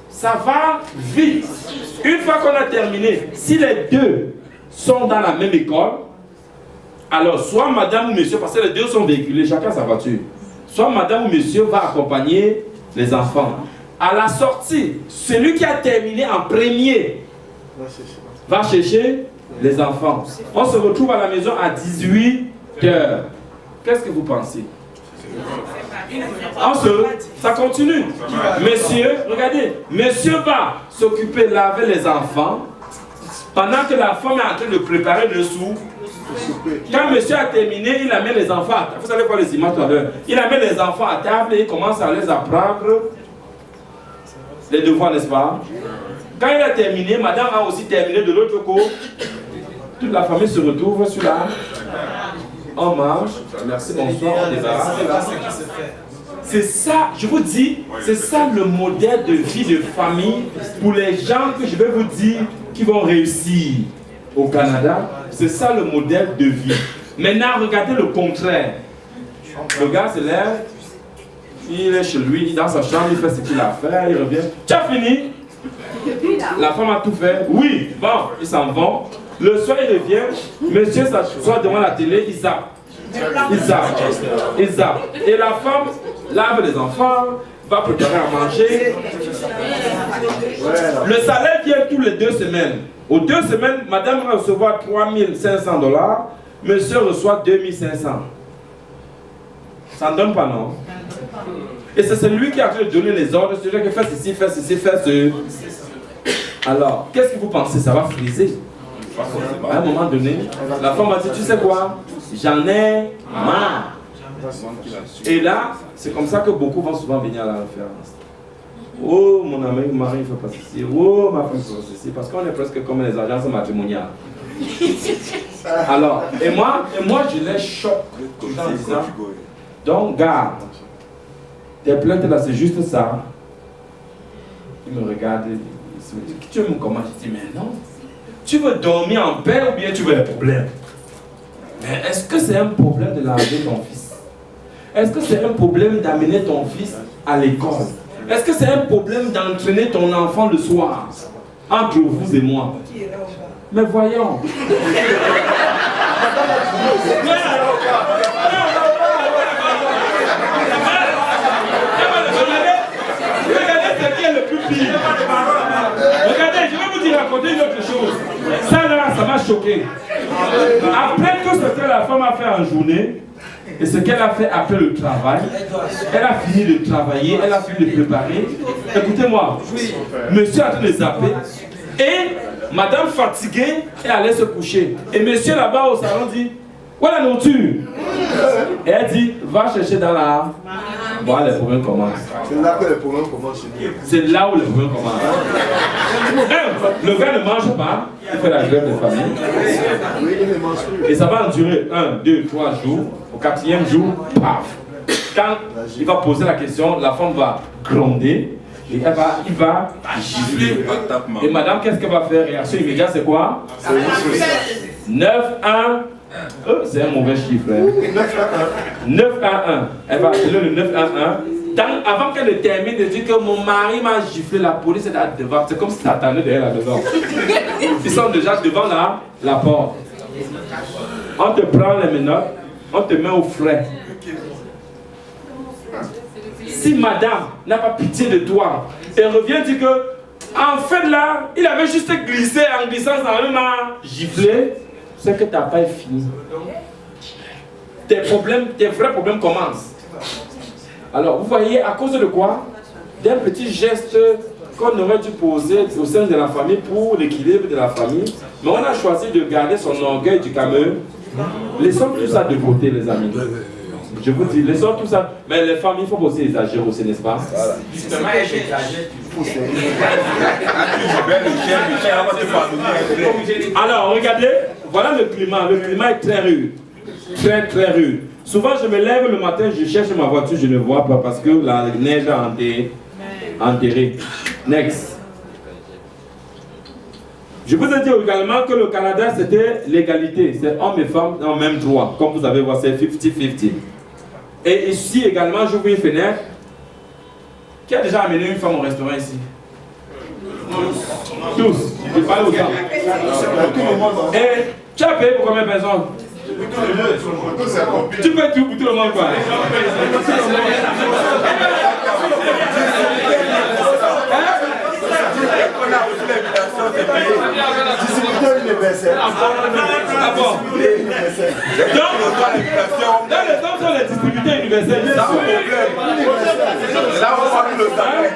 S7: Ça va vite. Une fois qu'on a terminé, si les deux sont dans la même école, alors soit madame ou monsieur, parce que les deux sont véhiculés, chacun sa voiture, soit madame ou monsieur va accompagner les enfants. À la sortie, celui qui a terminé en premier va chercher les enfants. On se retrouve à la maison à 18h. Qu'est-ce que vous pensez? Ça continue. Monsieur, regardez, monsieur va s'occuper de laver les enfants pendant que la femme est en train de préparer le sou. Quand monsieur a terminé, il amène les enfants à table. Vous allez voir les images tout à l'heure. Il amène les enfants à table et il commence à les apprendre les devoirs, n'est-ce pas? Quand il a terminé, madame a aussi terminé de l'autre côté. Toute la famille se retrouve sur la... On mange, merci, bonsoir, on débarrasse. C'est ça, je vous dis, c'est ça le modèle de vie de famille pour les gens que je vais vous dire qui vont réussir au Canada. C'est ça le modèle de vie. Maintenant, regardez le contraire. Le gars se lève, il est chez lui, dans sa chambre, il fait ce qu'il a fait, il revient. Tu as fini? La femme a tout fait. Oui, bon, ils s'en vont. Le soir, il revient, monsieur s'assoit devant la télé, il zappe. Ils zappent. Ils zappent. Et la femme lave les enfants, va préparer à manger. Le salaire vient tous les 2 semaines. Aux 2 semaines, madame va recevoir $3 500, monsieur reçoit 2 500. Ça ne donne pas, non? Et c'est celui qui a de donner les ordres, c'est celui qui fait ceci, fait ceci, fait ce. Alors, qu'est-ce que vous pensez? Ça va friser. À un moment donné, la femme va dire, tu sais quoi? J'en ai marre. Et là, c'est comme ça que beaucoup vont souvent venir à la référence. Oh, mon ami, mon mari ne fait pas ceci. Oh, ma femme ne fait pas ceci. Parce qu'on est presque comme les agences matrimoniales. Alors, et moi je les choque en disant, donc garde, tes plaintes là, c'est juste ça. Il me regarde, il me dit, tu veux me comment? Je dis, mais non. Tu veux dormir en paix ou bien tu veux un problème? Mais est-ce que c'est un problème de laver ton fils? Est-ce que c'est un problème d'amener ton fils à l'école? Est-ce que c'est un problème d'entraîner ton enfant le soir? Entre vous et moi. Mais voyons. Regardez ce qui est le plus pire. Regardez, je vais vous dire raconter une autre chose. Ça là, ça m'a choqué. Après tout ce que la femme a fait en journée, et ce qu'elle a fait après le travail, elle a fini de travailler, elle a fini de préparer. Écoutez-moi, monsieur a train de zapper, et madame fatiguée est allée se coucher. Et monsieur là-bas au salon dit, où est la nourriture? Et elle dit, va chercher dans la... Voilà, les problèmes commencent.
S1: C'est là que les problèmes commencent chez nous.
S7: C'est là où les problèmes commencent. Le gars ne mange pas, il fait la grève de famille.
S1: Oui, il ne mange plus.
S7: Et ça va endurer 1, 2, 3 jours. Au 4e jour, paf. Quand il va poser la question, la femme va gronder. Et il va gifler. Et madame, qu'est-ce qu'elle va faire? Réaction immédiate, c'est quoi? 9, 1. C'est un mauvais chiffre. 9 à 1. Elle va appeler le 9 à 1. Avant qu'elle ne termine de dire que mon mari m'a giflé, la police est là devant. C'est comme si ça attendait derrière là devant. Ils sont déjà devant la porte. On te prend les menottes, on te met au frais. Si madame n'a pas pitié de toi et revient dire que, en fait là, il avait juste glissé en glissant, ça m'a giflé, c'est que tu n'as pas fini. Tes vrais problèmes commencent. Alors, vous voyez, à cause de quoi? D'un petit geste qu'on aurait dû poser au sein de la famille pour l'équilibre de la famille, mais on a choisi de garder son orgueil du Cameroun. Laissons tout ça de côté, les amis. Je vous dis, laissons tout ça. Mais les femmes, il faut aussi exagérer aussi, n'est-ce pas?
S6: Justement, elle exagère.
S7: Alors, regardez, voilà le climat. Le climat est très rude. Très, très rude. Souvent, je me lève le matin, je cherche ma voiture, je ne vois pas parce que la neige a enterré. Next. Je vous ai dit également que le Canada, c'était l'égalité. C'est hommes et femmes en même droit. Comme vous avez vu, c'est 50-50. Et ici également, j'ouvre une fenêtre. Qui a déjà amené une femme au restaurant ici? Tous. Je parle aux gens. Et tu as payé pour combien de personnes? Tu peux tout pour tout le monde, quoi.
S1: Distributeur universel.
S7: Ah bon? Donc, dans les hommes sont les distributeurs universels.
S6: Là, on parle le salaire.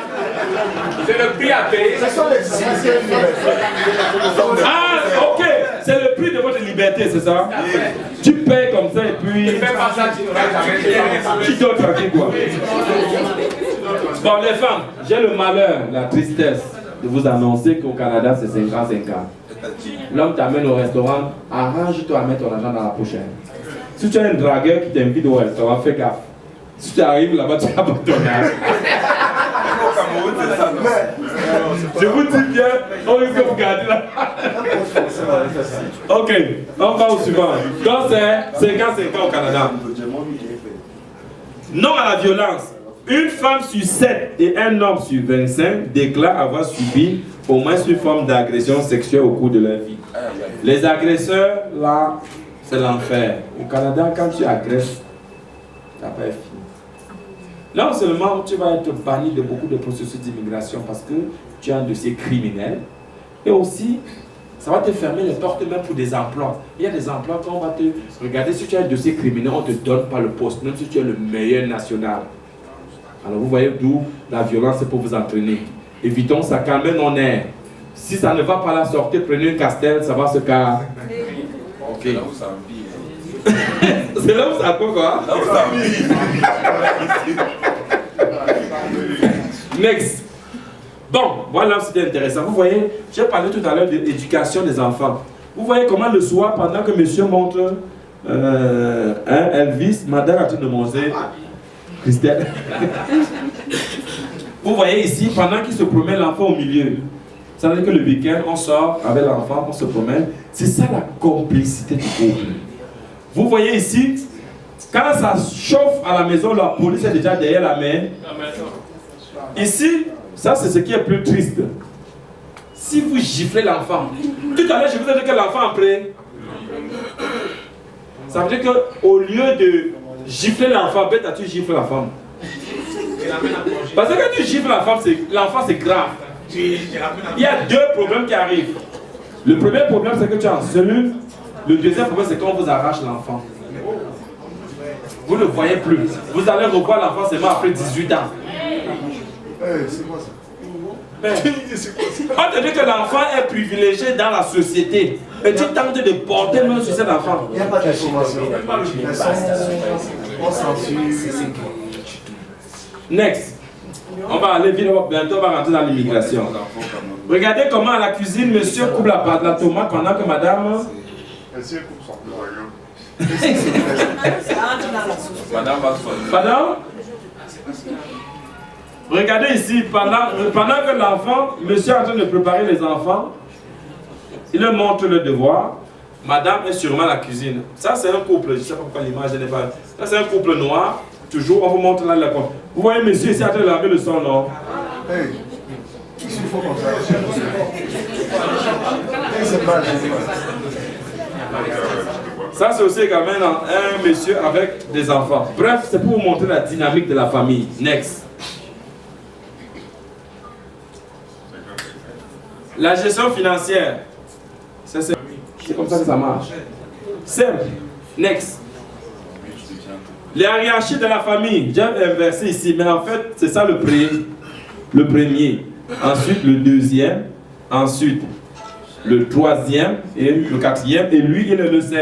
S6: C'est le prix à payer.
S1: Ce sont les distributeurs universels.
S7: Ah, ok. C'est le prix de votre liberté, c'est ça? Tu payes comme ça et puis...
S6: Fais pas ça, tu n'auras jamais fait.
S7: Tu dors tranquille, quoi. Bon, les femmes, j'ai le malheur, la tristesse de vous annoncer qu'au Canada, c'est 50-50. L'homme t'amène au restaurant, arrange-toi à mettre ton argent dans la pochette. Si tu as un dragueur qui t'invite au restaurant, fais gaffe. Si tu arrives là-bas, tu n'as pas ton argent. Je vous dis bien, on risque de vous garder là. Ok, on va au suivant. Donc c'est 50-50 au Canada. Non à la violence. Une femme sur 7 et un homme sur 25 déclarent avoir subi au moins une forme d'agression sexuelle au cours de leur vie. Les agresseurs, là, c'est l'enfer. Au Canada, quand tu agresses, ça va être fini. Non seulement tu vas être banni de beaucoup de processus d'immigration parce que tu as un dossier criminel, et aussi, ça va te fermer les portes même pour des emplois. Il y a des emplois quand on va te regarder, si tu as un dossier criminel, on ne te donne pas le poste, même si tu es le meilleur national. Alors vous voyez d'où la violence est pour vous entraîner. Évitons ça quand même on est. Si ça ne va pas la sortir, prenez une castelle, ça va se casser. Ok.
S6: C'est là où ça empire.
S7: C'est là où ça quoi?
S6: Là où ça empire.
S7: Next. Bon, voilà, c'était intéressant. Vous voyez, j'ai parlé tout à l'heure de l'éducation des enfants. Vous voyez comment le soir, pendant que monsieur montre Elvis, madame a tout demandé. Christelle. Vous voyez ici, pendant qu'il se promène l'enfant au milieu. Ça veut dire que le week-end, on sort avec l'enfant, on se promène. C'est ça la complicité du couple. Vous voyez ici, quand ça chauffe à la maison, la police est déjà derrière la main. Ici, ça c'est ce qui est plus triste. Si vous giflez l'enfant, tout à l'heure je vous ai dit que l'enfant après, ça veut dire qu'au lieu de gifler l'enfant, bête tu gifles la femme. Parce que quand tu gifles la femme, l'enfant c'est grave. Il y a deux problèmes qui arrivent. Le premier problème c'est que tu es en cellule. Le deuxième problème c'est quand on vous arrache l'enfant. Vous ne le voyez plus. Vous allez revoir l'enfant seulement après 18 ans.
S1: C'est quoi ça?
S7: On te dit que l'enfant est privilégié dans la société. Et tu tentes de porter main sur cet enfant.
S1: Il n'y a pas d'information. On censure.
S7: Next. On va aller vite, bientôt on va rentrer dans l'immigration. Regardez comment à la cuisine, monsieur coupe la tomate pendant que madame...
S1: Monsieur coupe son royaume.
S6: Madame va se
S7: Pardon? Regardez ici, pendant que l'enfant, monsieur est en train de préparer les enfants, il leur montre le devoir. Madame est sûrement à la cuisine. Ça, c'est un couple, je ne sais pas pourquoi l'image n'est pas. Ça, c'est un couple noir. Toujours, on vous montre là le compte. Vous voyez, monsieur ici en train de laver le sang, non?
S1: Hey, il faut comme ça. C'est pas
S7: Ça, c'est aussi également un monsieur avec des enfants. Bref, c'est pour vous montrer la dynamique de la famille. Next. La gestion financière. C'est comme ça que ça marche. Simple. Next. Les hiérarchies de la famille. J'ai inversé ici, mais en fait, c'est ça le premier. Ensuite, le deuxième. Ensuite, le troisième et le quatrième. Et lui, il est le 5.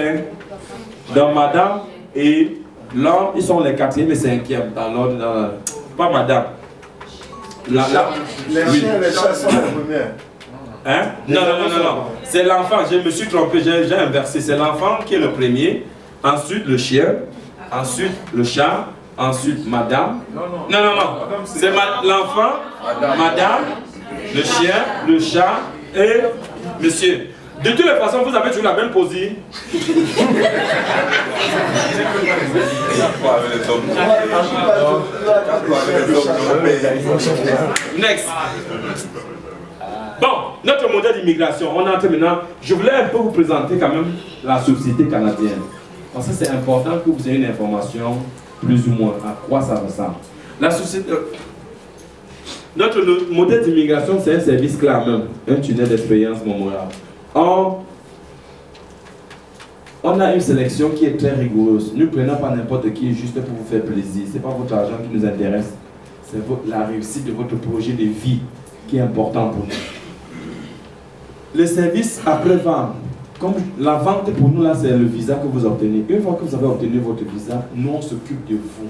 S7: Dans madame et l'homme, ils sont les quatrième et cinquième. Dans l'ordre. Pas madame.
S1: Les chiens sont les premiers.
S7: Hein? Non. C'est l'enfant, je me suis trompé, j'ai inversé. C'est l'enfant qui est le premier, ensuite le chien, ensuite le chat, ensuite madame. Non. C'est l'enfant, madame, le chien, le chat et monsieur. De toutes les façons, vous avez toujours la même position. Next. Bon, notre modèle d'immigration, on entre maintenant. Je voulais un peu vous présenter quand même la société canadienne. Parce que c'est important que vous ayez une information plus ou moins à quoi ça ressemble. La société... Notre modèle d'immigration, c'est un service clé même, un tunnel d'expérience mémorable. On a une sélection qui est très rigoureuse. Nous ne prenons pas n'importe qui juste pour vous faire plaisir. Ce n'est pas votre argent qui nous intéresse. C'est la réussite de votre projet de vie qui est important pour nous. Le service après-vente, comme la vente pour nous là, c'est le visa que vous obtenez. Une fois que vous avez obtenu votre visa, nous on s'occupe de vous.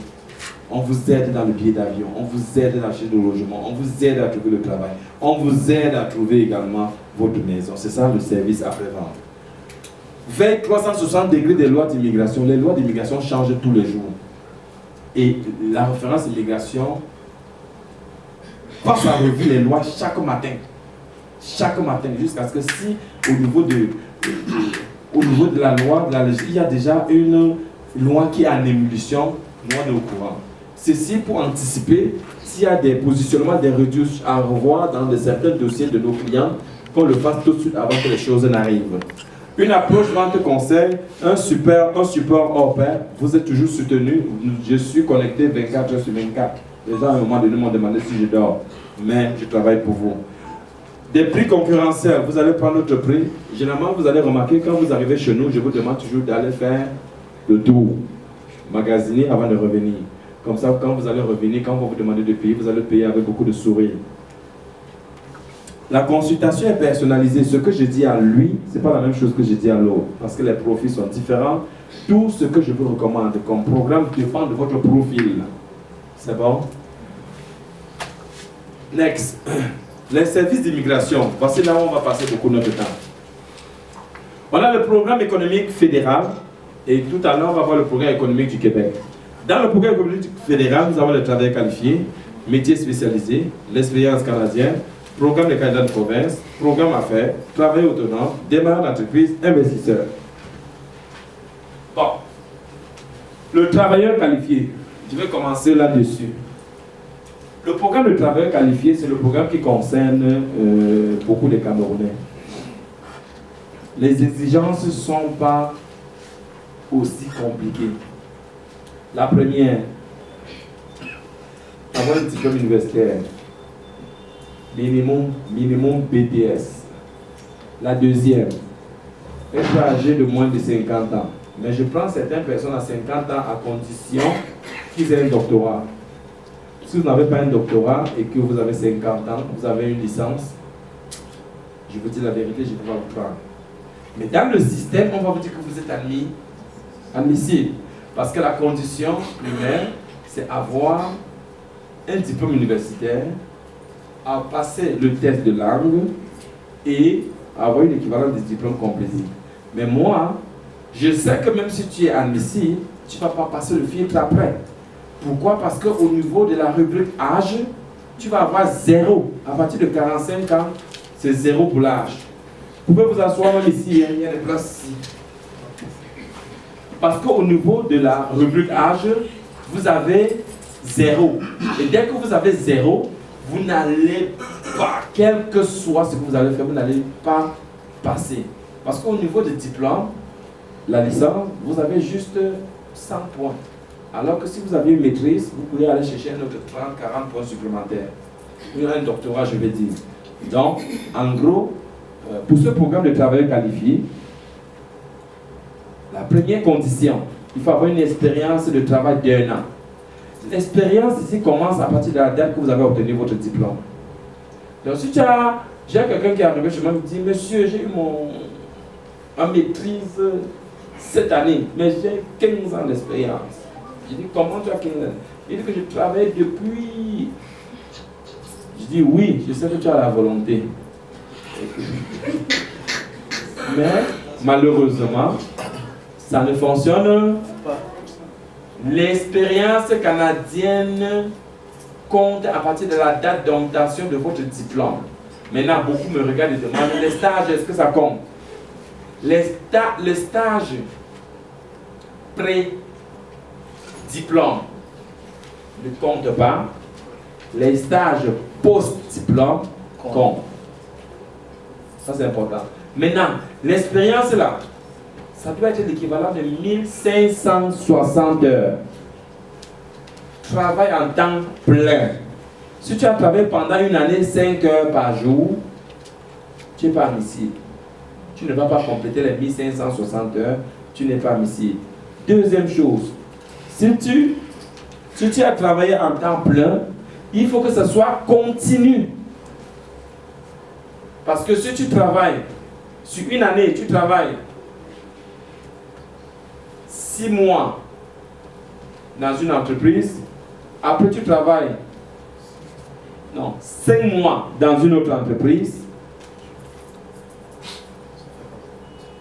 S7: On vous aide dans le billet d'avion, on vous aide à acheter le logement, on vous aide à trouver le travail, on vous aide à trouver également votre maison. C'est ça le service après-vente. Veille 360 degrés des lois d'immigration. Les lois d'immigration changent tous les jours. Et la référence immigration passe à revue les lois chaque matin. Chaque matin, jusqu'à ce que si au niveau de la loi, il y a déjà une loi qui est en émulsion, nous on est au courant. Ceci pour anticiper s'il y a des positionnements, des réductions à revoir dans certains dossiers de nos clients, qu'on le fasse tout de suite avant que les choses n'arrivent.
S3: Une approche vente conseil, un support hors pair, vous êtes toujours soutenu. Je suis connecté 24 heures sur 24. Les gens à un moment donné m'ont demandé si je dors, mais je travaille pour vous. Des prix concurrentiels, vous allez prendre notre prix. Généralement, vous allez remarquer quand vous arrivez chez nous, je vous demande toujours d'aller faire le tour, magasiner avant de revenir. Comme ça, quand vous allez revenir, quand on va vous demander de payer, vous allez payer avec beaucoup de sourire. La consultation est personnalisée. Ce que je dis à lui, ce n'est pas la même chose que je dis à l'autre, parce que les profils sont différents. Tout ce que je vous recommande comme programme dépend de votre profil. C'est bon? Next. Les services d'immigration. Voici là où on va passer beaucoup de notre temps. On a le programme économique fédéral et tout à l'heure on va voir le programme économique du Québec. Dans le programme économique fédéral, nous avons le travail qualifié, métier spécialisé, l'expérience canadienne, programme de candidat de province, programme affaires, travail autonome, démarrage d'entreprise, investisseur. Bon. Le travailleur qualifié. Je vais commencer là-dessus. Le programme de travailleur qualifié, c'est le programme qui concerne beaucoup de Camerounais. Les exigences ne sont pas aussi compliquées. La première, avoir un diplôme universitaire, minimum BTS. La deuxième, être âgé de moins de 50 ans. Mais je prends certaines personnes à 50 ans à condition qu'ils aient un doctorat. Si vous n'avez pas un doctorat et que vous avez 50 ans, vous avez une licence, je vous dis la vérité, je ne vais pas vous prendre. Mais dans le système, on va vous dire que vous êtes admissible. Parce que la condition primaire, c'est avoir un diplôme universitaire, à passer le test de langue et avoir une équivalence des diplômes complétés. Mais moi, je sais que même si tu es admissible, tu ne vas pas passer le filtre après. Pourquoi? Parce qu'au niveau de la rubrique âge, tu vas avoir 0. À partir de 45 ans, c'est 0 pour l'âge. Vous pouvez vous asseoir même ici, il y a des places ici. Parce qu'au niveau de la rubrique âge, vous avez 0. Et dès que vous avez 0, vous n'allez pas, quel que soit ce que vous allez faire, vous n'allez pas passer. Parce qu'au niveau des diplômes, la licence, vous avez juste 100 points. Alors que si vous avez une maîtrise, vous pouvez aller chercher un autre 30-40 points supplémentaires. Ou un doctorat, je vais dire. Donc, en gros, pour ce programme de travail qualifié, la première condition, il faut avoir une expérience de travail d'1 an. L'expérience ici commence à partir de la date que vous avez obtenu votre diplôme. Donc, si tu as, j'ai quelqu'un qui est arrivé chez moi et me dit, monsieur, j'ai eu ma maîtrise cette année, mais j'ai 15 ans d'expérience. Je dis, comment tu as 15 ans? Il dit que je travaille depuis. Je dis, oui, je sais que tu as la volonté. Mais, malheureusement, ça ne fonctionne pas. L'expérience canadienne compte à partir de la date d'obtention de votre diplôme. Maintenant, beaucoup me regardent et demandent, les stages, est-ce que ça compte? Les stages pré-diplôme ne comptent pas. Les stages post-diplôme comptent. Ça, c'est important. Maintenant, l'expérience là, ça doit être l'équivalent de 1560 heures. Travail en temps plein. Si tu as travaillé pendant une année 5 heures par jour, tu n'es pas admissible. Tu ne vas pas compléter les 1560 heures, tu n'es pas admissible. Deuxième chose, si tu as travaillé en temps plein, il faut que ce soit continu. Parce que si tu travailles sur une année, tu travailles 6 mois dans une entreprise, après tu travailles 5 mois dans une autre entreprise,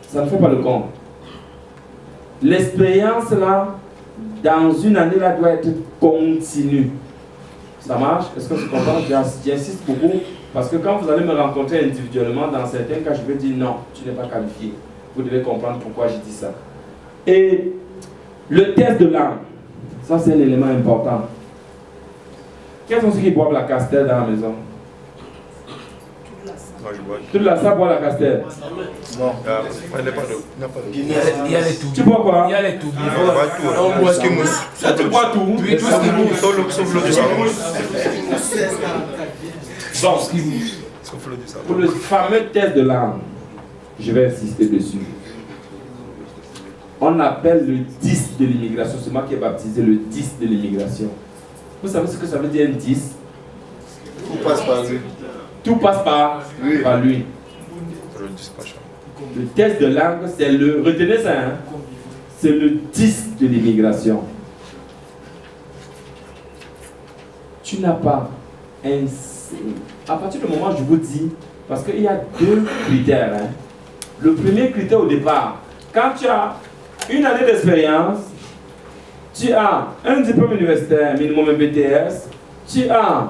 S3: ça ne fait pas le compte. L'expérience là, dans une année là, doit être continue. Ça marche? Est-ce que tu comprends? J'insiste beaucoup parce que quand vous allez me rencontrer individuellement, dans certains cas, je vais dire non, tu n'es pas qualifié. Vous devez comprendre pourquoi je dis ça. Et le test de langue, ça c'est un élément important. Quels sont ceux qui boivent la castelle dans la maison?
S7: Tu la sais boire la Castel?
S1: Non.
S5: Il y a les tout.
S7: Tu bois quoi?
S5: Il y a les tout.
S6: On boit tout.
S7: Ça, tu bois tout?
S5: Oui, tout ce qui mousse.
S6: Sauf l'eau du savon.
S7: Bon, pour le fameux test de langue, je vais insister dessus. On appelle le 10 de l'immigration. C'est moi qui ai baptisé le 10 de l'immigration. Vous savez ce que ça veut dire un 10?
S1: Tout passe par lui.
S7: Tout passe par lui. Le test de langue, c'est le... Retenez ça, hein? C'est le 10 de l'immigration. Tu n'as pas un... À partir du moment où je vous dis, parce qu'il y a deux critères. Hein? Le premier critère au départ, quand tu as une année d'expérience, tu as un diplôme universitaire, minimum un BTS, tu as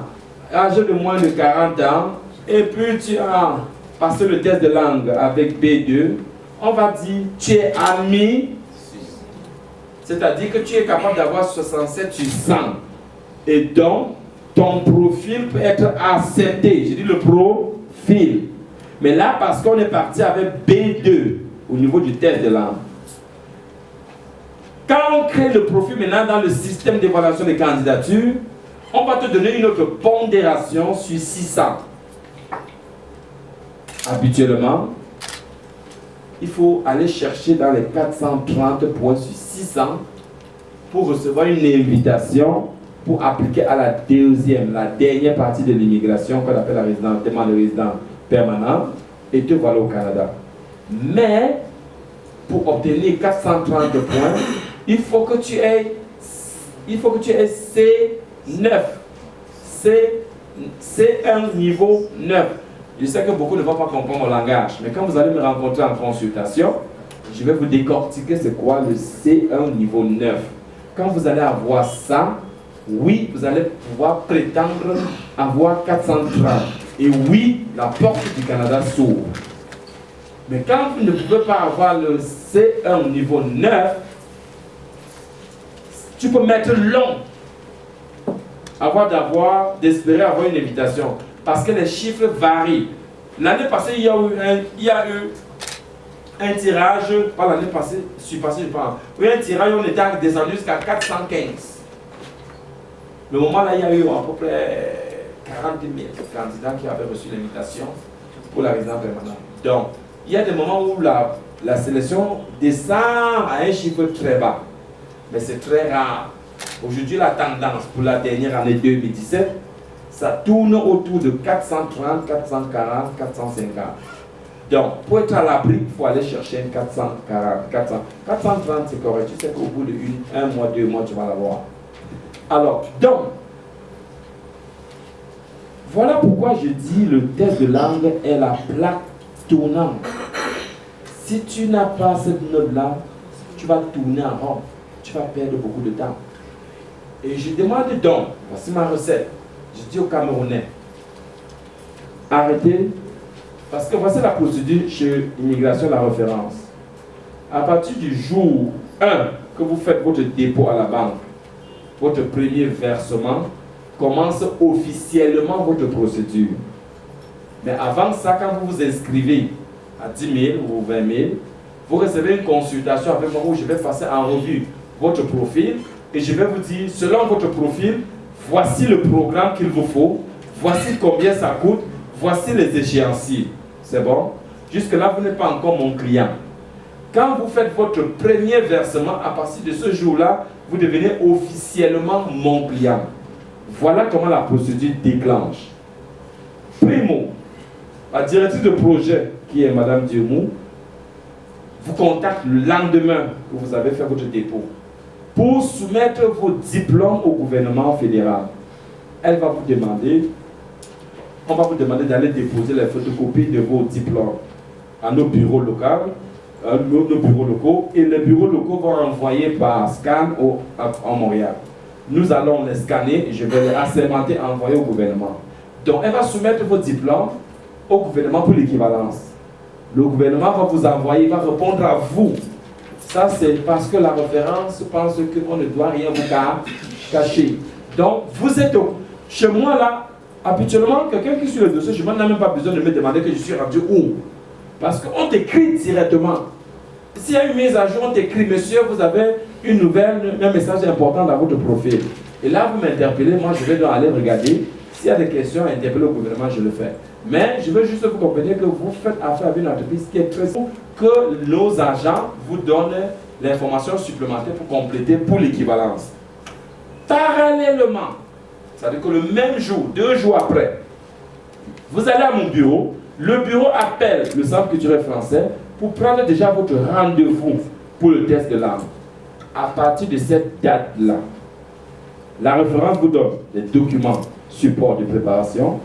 S7: âgé de moins de 40 ans, et puis tu as passé le test de langue avec B2, on va dire tu es admis, c'est-à-dire que tu es capable d'avoir 67 sur 100. Et donc, ton profil peut être accepté. Je dis le profil. Mais là, parce qu'on est parti avec B2 au niveau du test de langue. Quand on crée le profil maintenant dans le système d'évaluation des candidatures, on va te donner une autre pondération sur 600. Habituellement, il faut aller chercher dans les 430 points sur 600 pour recevoir une invitation pour appliquer à la dernière partie de l'immigration qu'on appelle la résidence, demande de résident permanent, et te voilà au Canada. Mais pour obtenir 430 points, il faut que tu aies C9. C1 niveau 9. Je sais que beaucoup ne vont pas comprendre mon langage, mais quand vous allez me rencontrer en consultation, je vais vous décortiquer c'est quoi le C1 niveau 9. Quand vous allez avoir ça, oui, vous allez pouvoir prétendre avoir 430. Et oui, la porte du Canada s'ouvre. Mais quand vous ne pouvez pas avoir le C1 niveau 9, tu peux mettre long d'espérer avoir une invitation. Parce que les chiffres varient. L'année passée, il y a eu un tirage, pas l'année passée, je suis passé, je pense. Oui, un tirage, on était descendu jusqu'à 415. Le moment là, il y a eu à peu près 40 000 candidats qui avaient reçu l'invitation pour la résidence permanente. Donc, il y a des moments où la sélection descend à un chiffre très bas. Mais c'est très rare. Aujourd'hui, la tendance pour la dernière année 2017, ça tourne autour de 430, 440, 450. Donc, pour être à l'abri, il faut aller chercher une 440, 400. 430, c'est correct. Tu sais qu'au bout de un mois, 2 mois, tu vas l'avoir. Alors, donc, voilà pourquoi je dis le test de langue est la plaque tournante. Si tu n'as pas cette note-là, tu vas tourner en rond. Tu vas perdre beaucoup de temps. Et je demande donc, voici ma recette. Je dis aux Camerounais, arrêtez, parce que voici la procédure chez Immigration, la référence. À partir du jour 1 que vous faites votre dépôt à la banque, votre premier versement, commence officiellement votre procédure. Mais avant ça, quand vous vous inscrivez à 10 000 ou 20 000, vous recevez une consultation avec moi où je vais passer en revue votre profil et je vais vous dire, selon votre profil, voici le programme qu'il vous faut, voici combien ça coûte, voici les échéanciers. C'est bon? Jusque-là, vous n'êtes pas encore mon client. Quand vous faites votre premier versement, à partir de ce jour-là, vous devenez officiellement mon client. Voilà comment la procédure déclenche. Primo, la directrice de projet, qui est Madame Diomou, vous contacte le lendemain que vous avez fait votre dépôt pour soumettre vos diplômes au gouvernement fédéral. Elle va vous demander, on va vous demander d'aller déposer les photocopies de vos diplômes à nos bureaux locaux, et les bureaux locaux vont envoyer par scan en Montréal. Nous allons les scanner et je vais les assermenter et envoyer au gouvernement. Donc, elle va soumettre vos diplômes au gouvernement pour l'équivalence. Le gouvernement va vous envoyer, va répondre à vous. Ça, c'est parce que la référence pense qu'on ne doit rien vous cacher. Donc, vous êtes chez moi là, Habituellement, quelqu'un qui suit le dossier, je n'ai même pas besoin de me demander que je suis rendu où. Parce qu'on t'écrit directement. S'il y a une mise à jour, on t'écrit, monsieur, vous avez une nouvelle, un message important dans votre profil. Et là, vous m'interpellez, moi je vais donc aller regarder. S'il y a des questions à interpeller au gouvernement, je le fais. Mais je veux juste vous comprendre que vous faites affaire avec une entreprise qui est très que nos agents vous donnent l'information supplémentaire pour compléter pour l'équivalence. Parallèlement, c'est-à-dire que le même jour, 2 jours après, vous allez à mon bureau, le bureau appelle le Centre culturel français pour prendre déjà votre rendez-vous pour le test de langue. À partir de cette date-là, la référence vous donne des documents, support de préparation.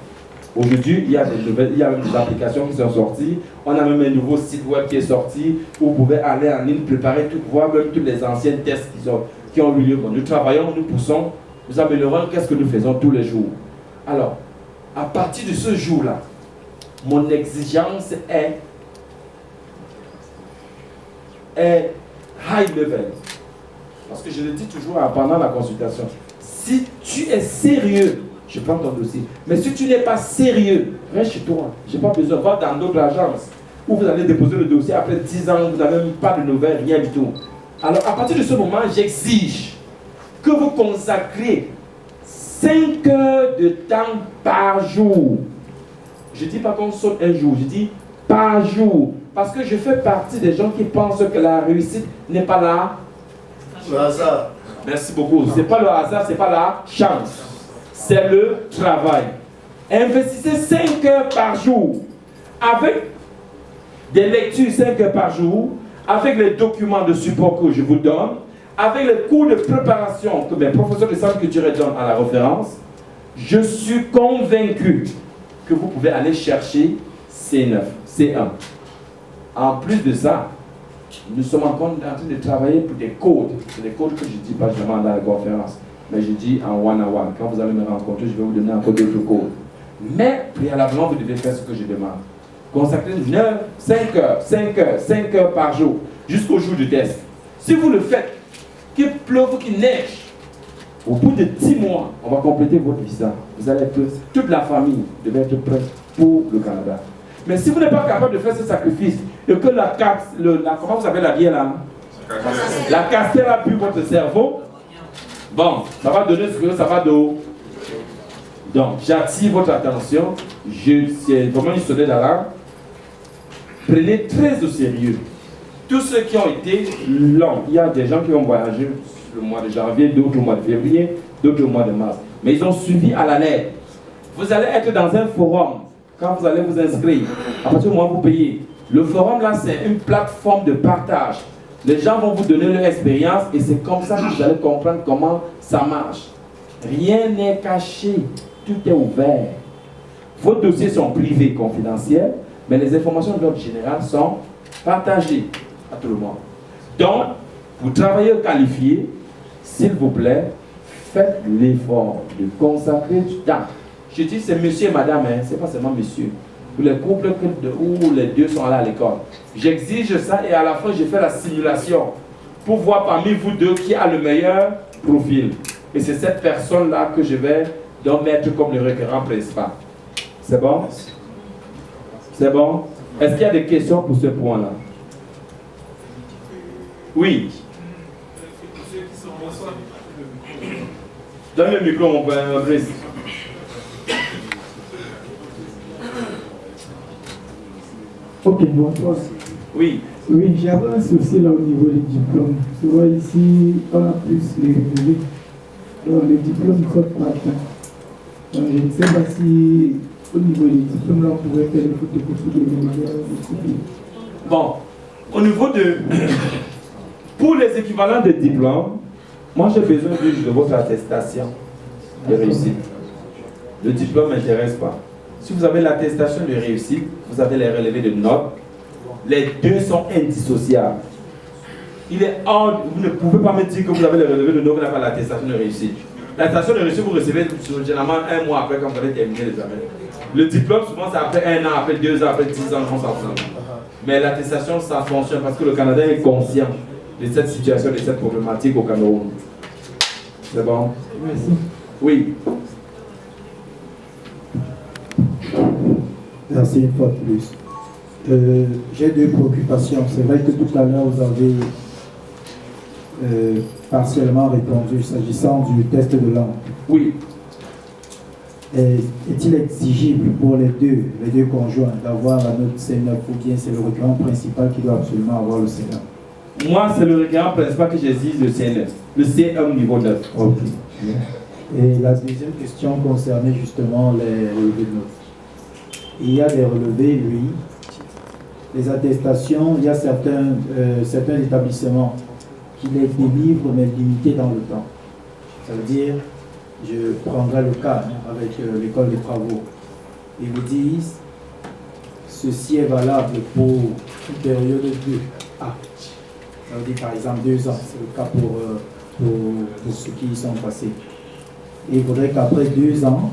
S7: Aujourd'hui, il y a même des applications qui sont sorties. On a même un nouveau site web qui est sorti où vous pouvez aller en ligne, préparer tout, voir même tous les anciens tests qui ont eu lieu. Nous travaillons, nous poussons, nous améliorons qu'est-ce que nous faisons tous les jours. Alors, à partir de ce jour-là, mon exigence est high level. Parce que je le dis toujours pendant la consultation. Si tu es sérieux, je prends ton dossier. Mais si tu n'es pas sérieux, reste chez toi. Je n'ai pas besoin de voir dans d'autres agences où vous allez déposer le dossier après 10 ans, vous n'avez même pas de nouvelles, rien du tout. Alors, à partir de ce moment, j'exige que vous consacriez 5 heures de temps par jour. Je ne dis pas qu'on saute un jour, je dis par jour. Parce que je fais partie des gens qui pensent que la réussite n'est pas là.
S1: Le hasard.
S7: Merci beaucoup. Ce n'est pas le hasard, ce n'est pas la chance. C'est le travail. Investissez 5 heures par jour avec des lectures 5 heures par jour, avec les documents de support que je vous donne, avec les cours de préparation que mes professeurs de centre culturel donnent à la référence. Je suis convaincu que vous pouvez aller chercher C9, C1. En plus de ça, nous sommes encore en train de travailler pour des codes. C'est des codes que je ne dis pas vraiment dans la conférence, mais je dis en one-on-one. Quand vous allez me rencontrer, je vais vous donner encore d'autres codes. Mais préalablement, vous devez faire ce que je demande. Consacrez 5 heures par jour, jusqu'au jour du test. Si vous le faites, qu'il pleuve ou qu'il neige, au bout de 10 mois, on va compléter votre visa. Vous allez être prêt. Toute la famille devait être prête pour le Canada. Mais si vous n'êtes pas capable de faire ce sacrifice, et que comment vous appelez la bière là? La casquette a bu votre cerveau, bon, ça va donner ce que ça va donner. Donc, j'attire votre attention. C'est vraiment une sonnette d'alarme. Prenez très au sérieux tous ceux qui ont été longs. Il y a des gens qui ont voyagé le mois de janvier, d'autres au mois de février, d'autres au mois de mars. Mais ils ont suivi à la lettre. Vous allez être dans un forum. Quand vous allez vous inscrire, à partir du moment où vous payez, le forum là, c'est une plateforme de partage. Les gens vont vous donner leur expérience et c'est comme ça que vous allez comprendre comment ça marche. Rien n'est caché, tout est ouvert. Vos dossiers sont privés, confidentiels, mais les informations de l'ordre général sont partagées à tout le monde. Donc, pour travailler qualifié, s'il vous plaît, faites l'effort de consacrer du temps. Je dis c'est monsieur et madame, hein, c'est pas seulement monsieur. Pour les couples où les deux sont allés à l'école. J'exige ça et à la fin, je fais la simulation pour voir parmi vous deux qui a le meilleur profil. Et c'est cette personne-là que je vais donc mettre comme le requérant principal. C'est bon? C'est bon? Est-ce qu'il y a des questions pour ce point-là? Oui. Donne le micro, mon père, Brice.
S9: Ok, bonsoir.
S7: Oui.
S9: Oui, j'avais un souci là au niveau des diplômes. Souvent ici, on a plus les relevés. Donc les diplômes ne sortent pas à temps. Donc je ne sais pas si au niveau des diplômes là, on pourrait faire une photocopie de mémoire.
S7: Bon, au niveau de... Pour les équivalents de diplômes, moi j'ai besoin de votre attestation de réussite. Le diplôme ne m'intéresse pas. Si vous avez l'attestation de réussite, vous avez les relevés de notes. Les deux sont indissociables. Il est hors, vous ne pouvez pas me dire que vous avez les relevés de notes, vous n'avez pas l'attestation de réussite. L'attestation de réussite, vous recevez généralement 1 mois après quand vous avez terminé les examens. Le diplôme, souvent, c'est après 1 an, après 2 ans, après 10 ans, on s'en fout. Mais l'attestation, ça fonctionne parce que le Canada est conscient de cette situation, de cette problématique au Cameroun. C'est bon?
S9: Merci.
S7: Oui.
S9: Merci une fois de plus. J'ai deux préoccupations. C'est vrai que tout à l'heure, vous avez partiellement répondu s'agissant du test de langue.
S7: Oui.
S9: Est-il exigible pour les deux conjoints d'avoir la note C9 ou bien c'est le requérant principal qui doit absolument avoir le C1?
S7: Moi, c'est le requérant principal que j'exige le C9. Le C1 niveau 9.
S9: Ok. Et la deuxième question concernait justement les relevés de notes. Il y a des relevés, oui. Les attestations, il y a certains établissements qui les délivrent, mais limités dans le temps. Ça veut dire, je prendrai le cas avec l'école des travaux. Ils vous disent, ceci est valable pour une période de 2 ans. Ça veut dire par exemple 2 ans. C'est le cas pour ceux qui y sont passés. Et il faudrait qu'après 2 ans,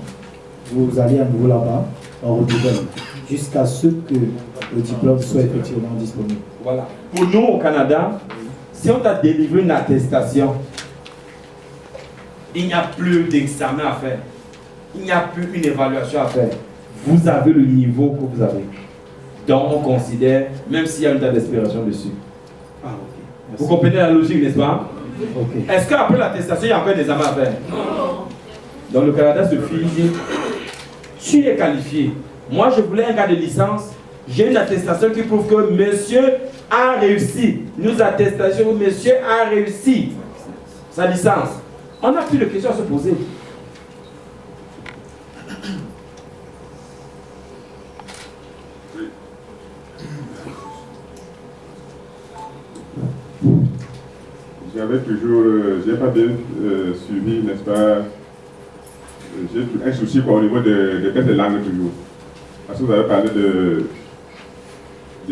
S9: vous allez à nouveau là-bas, en renouvelle, jusqu'à ce que le diplôme soit effectivement disponible.
S7: Voilà. Pour nous au Canada, si on t'a délivré une attestation, il n'y a plus d'examen à faire. Il n'y a plus une évaluation à faire. Vous avez le niveau que vous avez. Donc on considère, même s'il y a une date d'expiration dessus.
S9: Ah, ok.
S7: Vous comprenez la logique, n'est-ce pas?
S9: Ok.
S7: Est-ce qu'après l'attestation, il y a encore des examens à faire? Non. Dans le Canada, ce fille dit, tu es qualifié. Moi, je voulais un cas de licence. J'ai une attestation qui prouve que monsieur a réussi. Nous attestation, monsieur a réussi sa licence. On n'a plus de questions à se poser.
S10: J'avais toujours, j'ai pas bien suivi, n'est-ce pas, j'ai un souci au niveau des tests de langue toujours. Parce que vous avez parlé de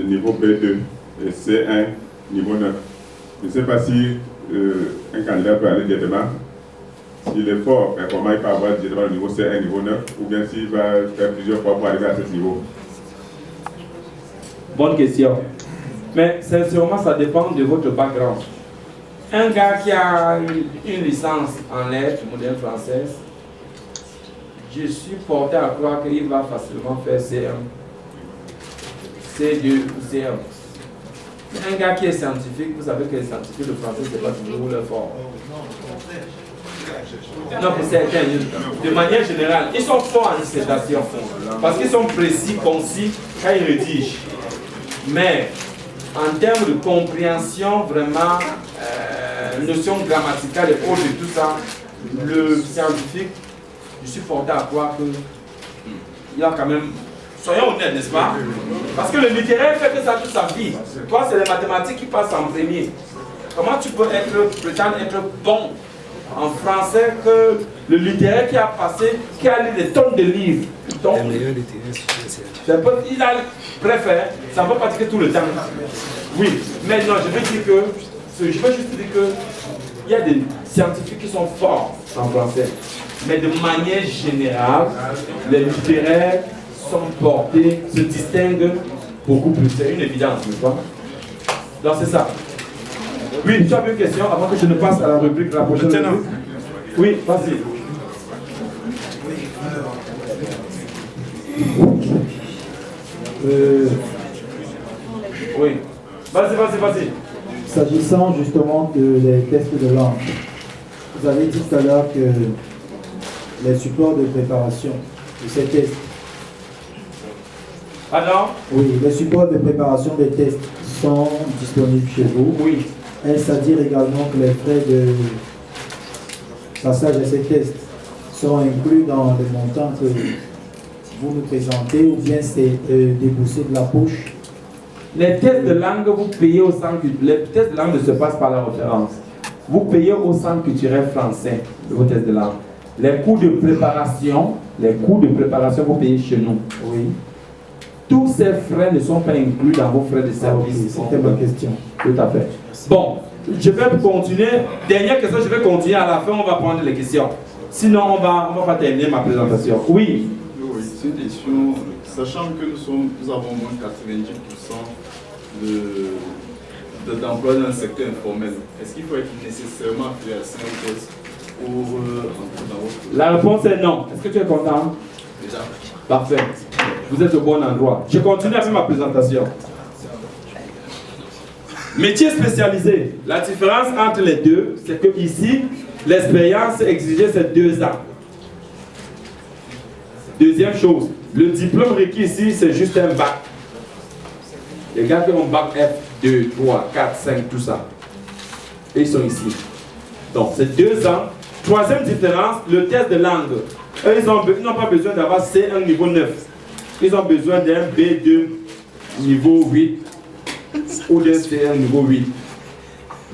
S10: niveau B2 et C1, niveau 9. Je ne sais pas si un candidat peut aller directement, s'il est fort, comment il peut avoir directement le niveau C1, niveau 9, ou bien s'il va faire plusieurs fois pour arriver à ce niveau.
S7: Bonne question. Mais sincèrement, ça dépend de votre background. Un gars qui a une licence en lettres modernes françaises, je suis porté à croire qu'il va facilement faire C1, C2 ou C1. Un gars qui est scientifique, vous savez que les scientifiques, le français, ce n'est pas toujours le fort. Non, pour certains, de manière générale, ils sont forts en dissertation parce qu'ils sont précis, concis quand ils rédigent. Mais en termes de compréhension, vraiment, notion grammaticale et autres et tout ça, le scientifique, je suis porté à croire que il y a quand même. Soyons honnêtes, n'est-ce pas? Parce que le littéraire fait que ça toute sa vie. Toi, c'est les mathématiques qui passent en premier. Comment tu peux prétendre être bon en français que le littéraire qui a passé, qui a lu des tonnes de livres? Donc, il a préféré, ça ne va pas dire que tout le temps. Oui, mais non, je veux dire que, je veux juste dire que il y a des scientifiques qui sont forts en français. Mais de manière générale, les littéraires sont portés, se distinguent beaucoup plus. C'est une évidence, n'est-ce pas? Donc c'est ça. Oui, tu as une question avant que je ne passe à la rubrique, la prochaine rubrique. Oui, vas-y. Oui. Vas-y.
S9: S'agissant justement des tests de langue, vous avez dit tout à l'heure que les supports de préparation de ces tests.
S7: Alors?
S9: Oui, les supports de préparation des tests sont disponibles chez vous.
S7: Oui.
S9: Est-ce à dire également que les frais de passage à ces tests sont inclus dans les montants que vous nous présentez ou bien c'est déboursé de la poche?
S7: Les tests de langue, vous payez au centre. Les tests de langue ne se passent par la référence. Vous payez au centre culturel français vos tests de langue. Les coûts de préparation, vous payez chez nous.
S9: Oui.
S7: Tous ces frais ne sont pas inclus dans vos frais de service.
S9: C'était ma question.
S7: Tout à fait. Bon, je vais continuer. Dernière question, je vais continuer. À la fin, on va prendre les questions. Sinon, on va pas terminer ma présentation. Oui.
S11: Oui, c'est une question. Sachant que nous avons moins de 90% d'emplois dans le secteur informel, est-ce qu'il faut être nécessairement appelé à 5 tests pour entrer dans votre...
S7: La réponse est non. Est-ce que tu es content?
S11: Déjà.
S7: Parfait.
S3: Vous êtes au bon endroit. Je continue avec ma présentation. Métier spécialisé. La différence entre les deux, c'est que ici, l'expérience exigée, c'est 2 ans. Deuxième chose, le diplôme requis ici, c'est juste un bac. Les gars qui ont bac F, 2, 3, 4, 5, tout ça. Et ils sont ici. Donc, c'est 2 ans. Troisième différence, le test de langue. Eux, ils n'ont pas besoin d'avoir C1 niveau 9. Ils ont besoin d'un B2 niveau 8 ou d'un C1 niveau 8.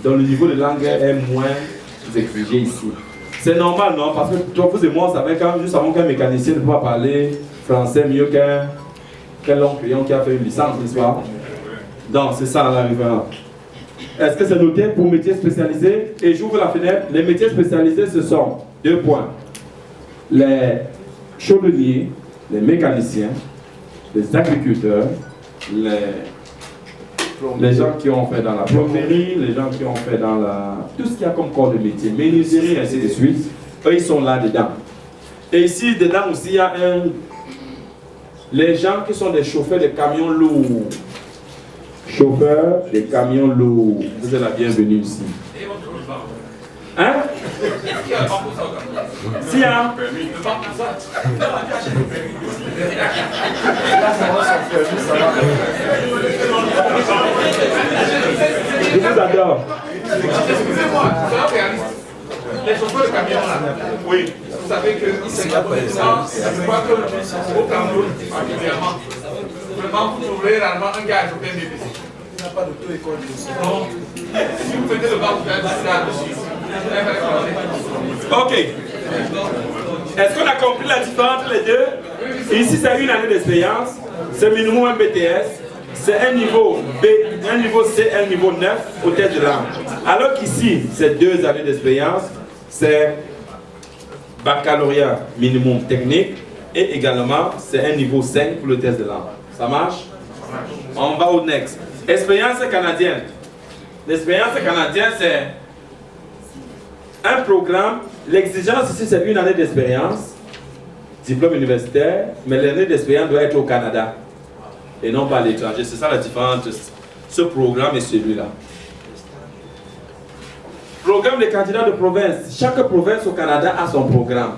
S3: Donc, le niveau de langue est moins exigé ici. C'est normal, non? Parce que toi, vous et moi, nous savons qu'un mécanicien ne peut pas parler français mieux qu'un long client qui a fait une licence, n'est-ce pas? Donc, c'est ça la référence. Est-ce que c'est noté pour métiers spécialisés? Et j'ouvre la fenêtre. Les métiers spécialisés, ce sont 2 points. Les chaudronniers, les mécaniciens, les agriculteurs, les gens qui ont fait dans la plomberie, les gens qui ont fait dans tout ce qu'il y a comme corps de métier, menuiserie, ainsi de suite. Eux, ils sont là-dedans. Et ici, dedans aussi, il y a les gens qui sont des chauffeurs de camions lourds. Chauffeurs des camions lourds. Vous êtes la bienvenue ici. Hein? Si, hein? Je vous adore.
S6: Excusez-moi, les chauffeurs de camions là, oui, vous savez que c'est la connaissance, je crois qu'au Cameroun, particulièrement, vraiment vous trouverez rarement un gars à chauffer un BBC.
S4: Il n'y a pas d'auto-école de ça.
S6: Donc, si vous mettez le bas, vous faites ça dessus.
S3: Ok. Est-ce qu'on a compris la différence entre les deux? Ici, c'est 1 année d'expérience. C'est minimum un BTS. C'est un niveau B, un niveau C, un niveau 9 au test de langue. Alors qu'ici, c'est 2 années d'expérience. C'est baccalauréat minimum technique. Et également, c'est un niveau 5 pour le test de langue. Ça marche? On va au next. Expérience canadienne. L'expérience canadienne, c'est un programme. L'exigence ici, c'est 1 année d'expérience, diplôme universitaire, mais l'année d'expérience doit être au Canada et non pas à l'étranger. C'est ça la différence entre ce programme et celui-là. Programme des candidats de province. Chaque province au Canada a son programme.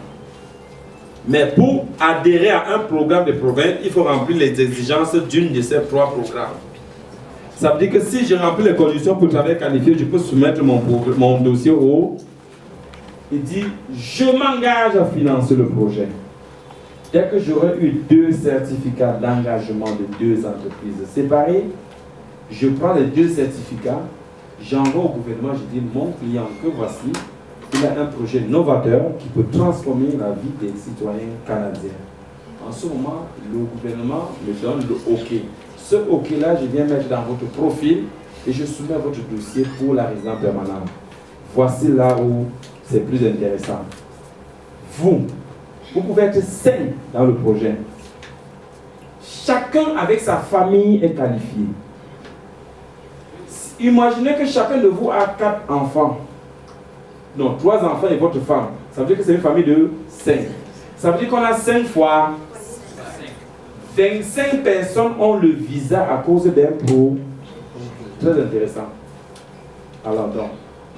S3: Mais pour adhérer à un programme de province, il faut remplir les exigences d'une de ces 3 programmes. Ça veut dire que si je remplis les conditions pour travailler qualifié, je peux soumettre mon dossier au... Il dit, je m'engage à financer le projet. Dès que j'aurai eu 2 certificats d'engagement de 2 entreprises séparées, je prends les 2 certificats, j'envoie au gouvernement, je dis, mon client que voici, il a un projet novateur qui peut transformer la vie des citoyens canadiens. En ce moment, le gouvernement me donne le OK. Ce OK-là, je viens mettre dans votre profil et je soumets votre dossier pour la résidence permanente. Voici là où c'est plus intéressant. Vous pouvez être 5 dans le projet. Chacun avec sa famille est qualifié. Imaginez que chacun de vous a 4 enfants. Non, 3 enfants et votre femme. Ça veut dire que c'est une famille de 5. Ça veut dire qu'on a 5 fois 25 personnes ont le visa à cause d'un pro. Très intéressant. Alors donc,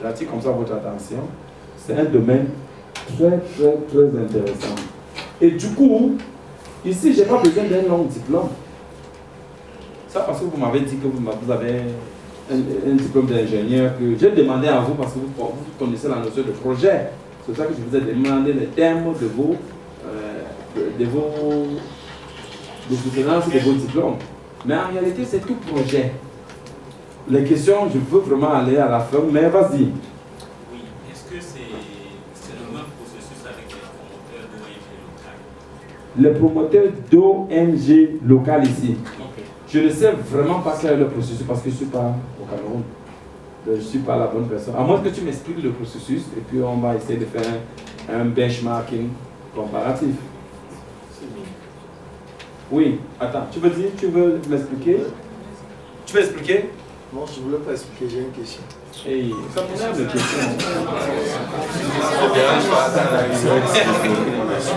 S3: j'attire comme ça votre attention. C'est un domaine très intéressant. Et du coup, ici, je n'ai pas besoin d'un long diplôme. Ça parce que vous m'avez dit que vous avez un diplôme d'ingénieur que j'ai demandé à vous parce que vous connaissez la notion de projet. C'est pour ça que je vous ai demandé les termes de vos soutenances de vos diplômes. Mais en réalité, c'est tout projet. Les questions, je veux vraiment aller à la fin, mais vas-y.
S12: Oui, est-ce que c'est le même processus avec les promoteurs d'ONG locales?
S3: Les promoteurs d'ONG locales ici.
S12: Okay.
S3: Je ne sais vraiment pas quel est le processus parce que je ne suis pas au Cameroun. Je ne suis pas la bonne personne. À moins que tu m'expliques le processus et puis on va essayer de faire un benchmarking comparatif. Oui, attends, tu veux m'expliquer? Tu veux expliquer?
S1: Non, je ne voulais pas expliquer, j'ai une question.
S3: Hey, ça m'énerve de question.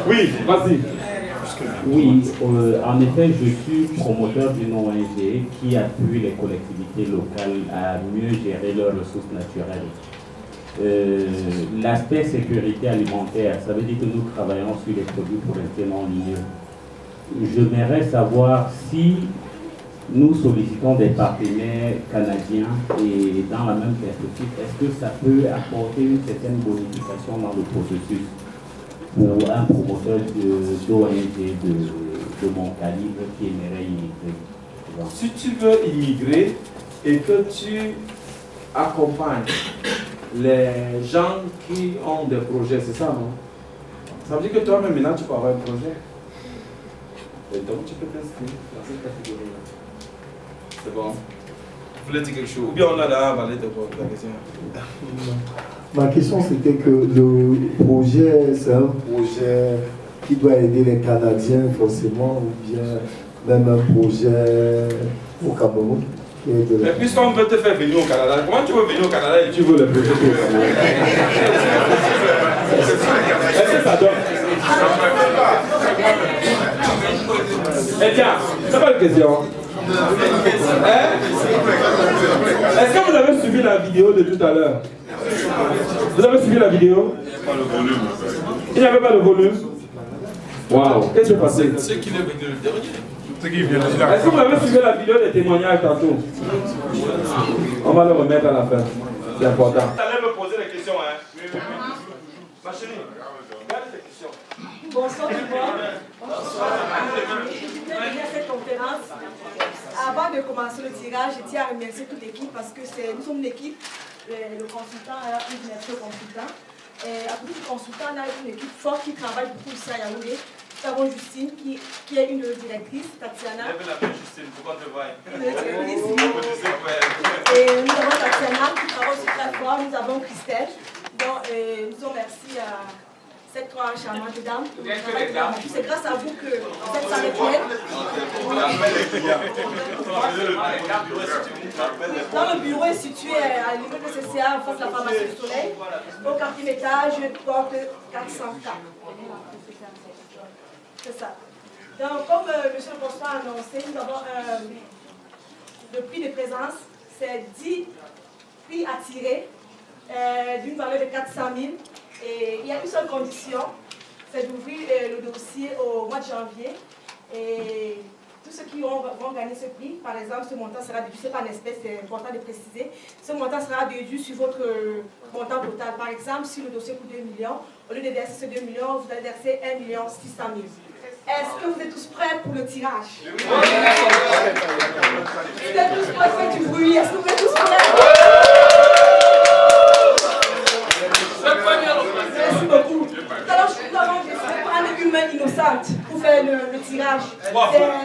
S3: Oui, vas-y.
S13: Oui, en effet, je suis promoteur d'une ONG qui appuie les collectivités locales à mieux gérer leurs ressources naturelles. L'aspect sécurité alimentaire, ça veut dire que nous travaillons sur les produits pour rester non ligneux. J'aimerais savoir si nous sollicitons des partenaires canadiens et dans la même perspective, est-ce que ça peut apporter une certaine bonification dans le processus pour un promoteur d'ONG de mon calibre qui aimerait immigrer?
S3: Si tu veux immigrer et que tu accompagnes les gens qui ont des projets, c'est ça, non? Ça veut dire que toi-même, maintenant, tu peux avoir un projet. Et donc, tu peux t'inscrire dans cette catégorie-là. C'est bon. Vous voulez dire quelque chose? Ou bien on a là parlé de la question.
S1: Ma question, c'était que le projet, c'est un projet qui doit aider les Canadiens forcément, ou bien même un projet au Cameroun.
S3: Mais puisqu'on veut te faire venir au Canada, comment tu veux venir au Canada et tu veux le projet au Cameroun? Est-ce que ça donne? Eh bien, c'est pas une question. Hein? Est-ce que vous avez suivi la vidéo de tout à l'heure? Vous avez suivi la vidéo? Il n'y avait pas de volume. Waouh, qu'est-ce qui s'est passé?
S5: C'est qui est venu le dernier.
S3: Est-ce que vous avez suivi la vidéo des témoignages tantôt? On va le remettre à la fin. C'est important. Tu allais me poser des questions, hein? Oui. Ma chérie, regarde tes questions.
S8: Bonsoir tout le monde. Je venir à cette conférence. Avant de commencer le tirage, je tiens à remercier toute l'équipe parce que nous sommes une équipe. Le consultant a une merci au consultant. Et à côté du consultant, on a une équipe forte qui travaille beaucoup ici à Yaoundé. Nous avons Justine qui est une directrice, Tatiana.
S3: Lève la main, Justine, pourquoi te voir?
S8: Une directrice. Et nous avons Tatiana qui travaille aussi très fort. Nous avons Christelle. Donc, nous disons merci à ces trois charmantes dames. C'est grâce à vous que cette salle est pleine. Dans le bureau est situé à l'immeuble de CCA, en face de la pharmacie du Soleil, au 4e étage, porte 404. C'est ça. Donc, comme M. le Consul a annoncé, nous avons le prix de présence, c'est 10 prix à tirer d'une valeur de 400 000. Et il y a une seule condition, c'est d'ouvrir le dossier au mois de janvier. Et tous ceux qui vont gagner ce prix, par exemple, ce montant sera déduit, ce n'est pas en espèces, c'est important de préciser. Ce montant sera déduit sur votre montant total. Par exemple, si le dossier coûte 2 millions, au lieu de verser ces 2 millions, vous allez verser 1 600 000. Est-ce que vous êtes tous prêts pour le tirage? Oui. Vous êtes tous prêts, faites du bruit. Est-ce que vous êtes tous prêts? Merci beaucoup. Tout à l'heure, nous avons décidé de prendre une main innocente pour faire le tirage.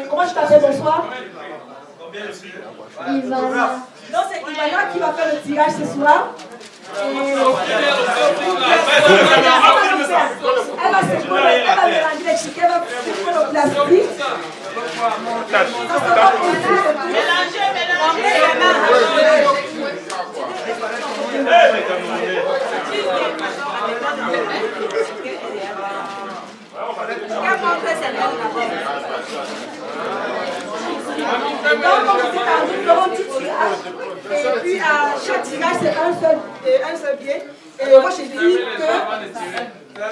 S8: Comment je t'appelle, bonsoir? Ivana. Donc c'est Ivana qui va faire le tirage ce soir. Elle va se coller, elle va mélanger les chiquets, elle va se coller au plastique. Donc, comme je dis tantôt, nous avons un petit tirage. Et puis, à chaque tirage, c'est un seul billet. Et moi, je dis que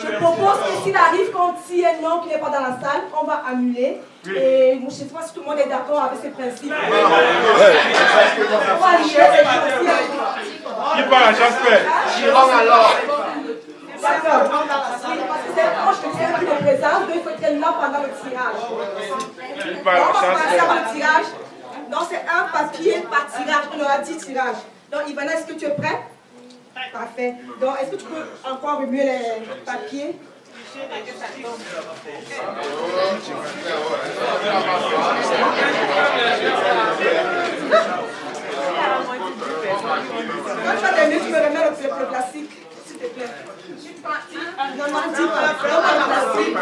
S8: je propose que s'il arrive qu'on tire un nom qui n'est pas dans la salle, on va annuler. Et je ne sais pas si tout le monde est d'accord avec ce principe. On va annuler les choses.
S6: Qui part à Jasper?
S8: Chiron alors. D'accord. Parce que c'est moi, je te tiens qui représente, donc il faut être là pendant le tirage. On va commencer par le tirage. Donc c'est un papier par tirage. On aura 10 tirages. Donc Ivana, est-ce que tu es prête? Parfait. Donc est-ce que tu peux encore remuer les papiers? Quand tu as terminé, tu me remets le plastique, s'il te plaît. Non, dis pas. Le plastique.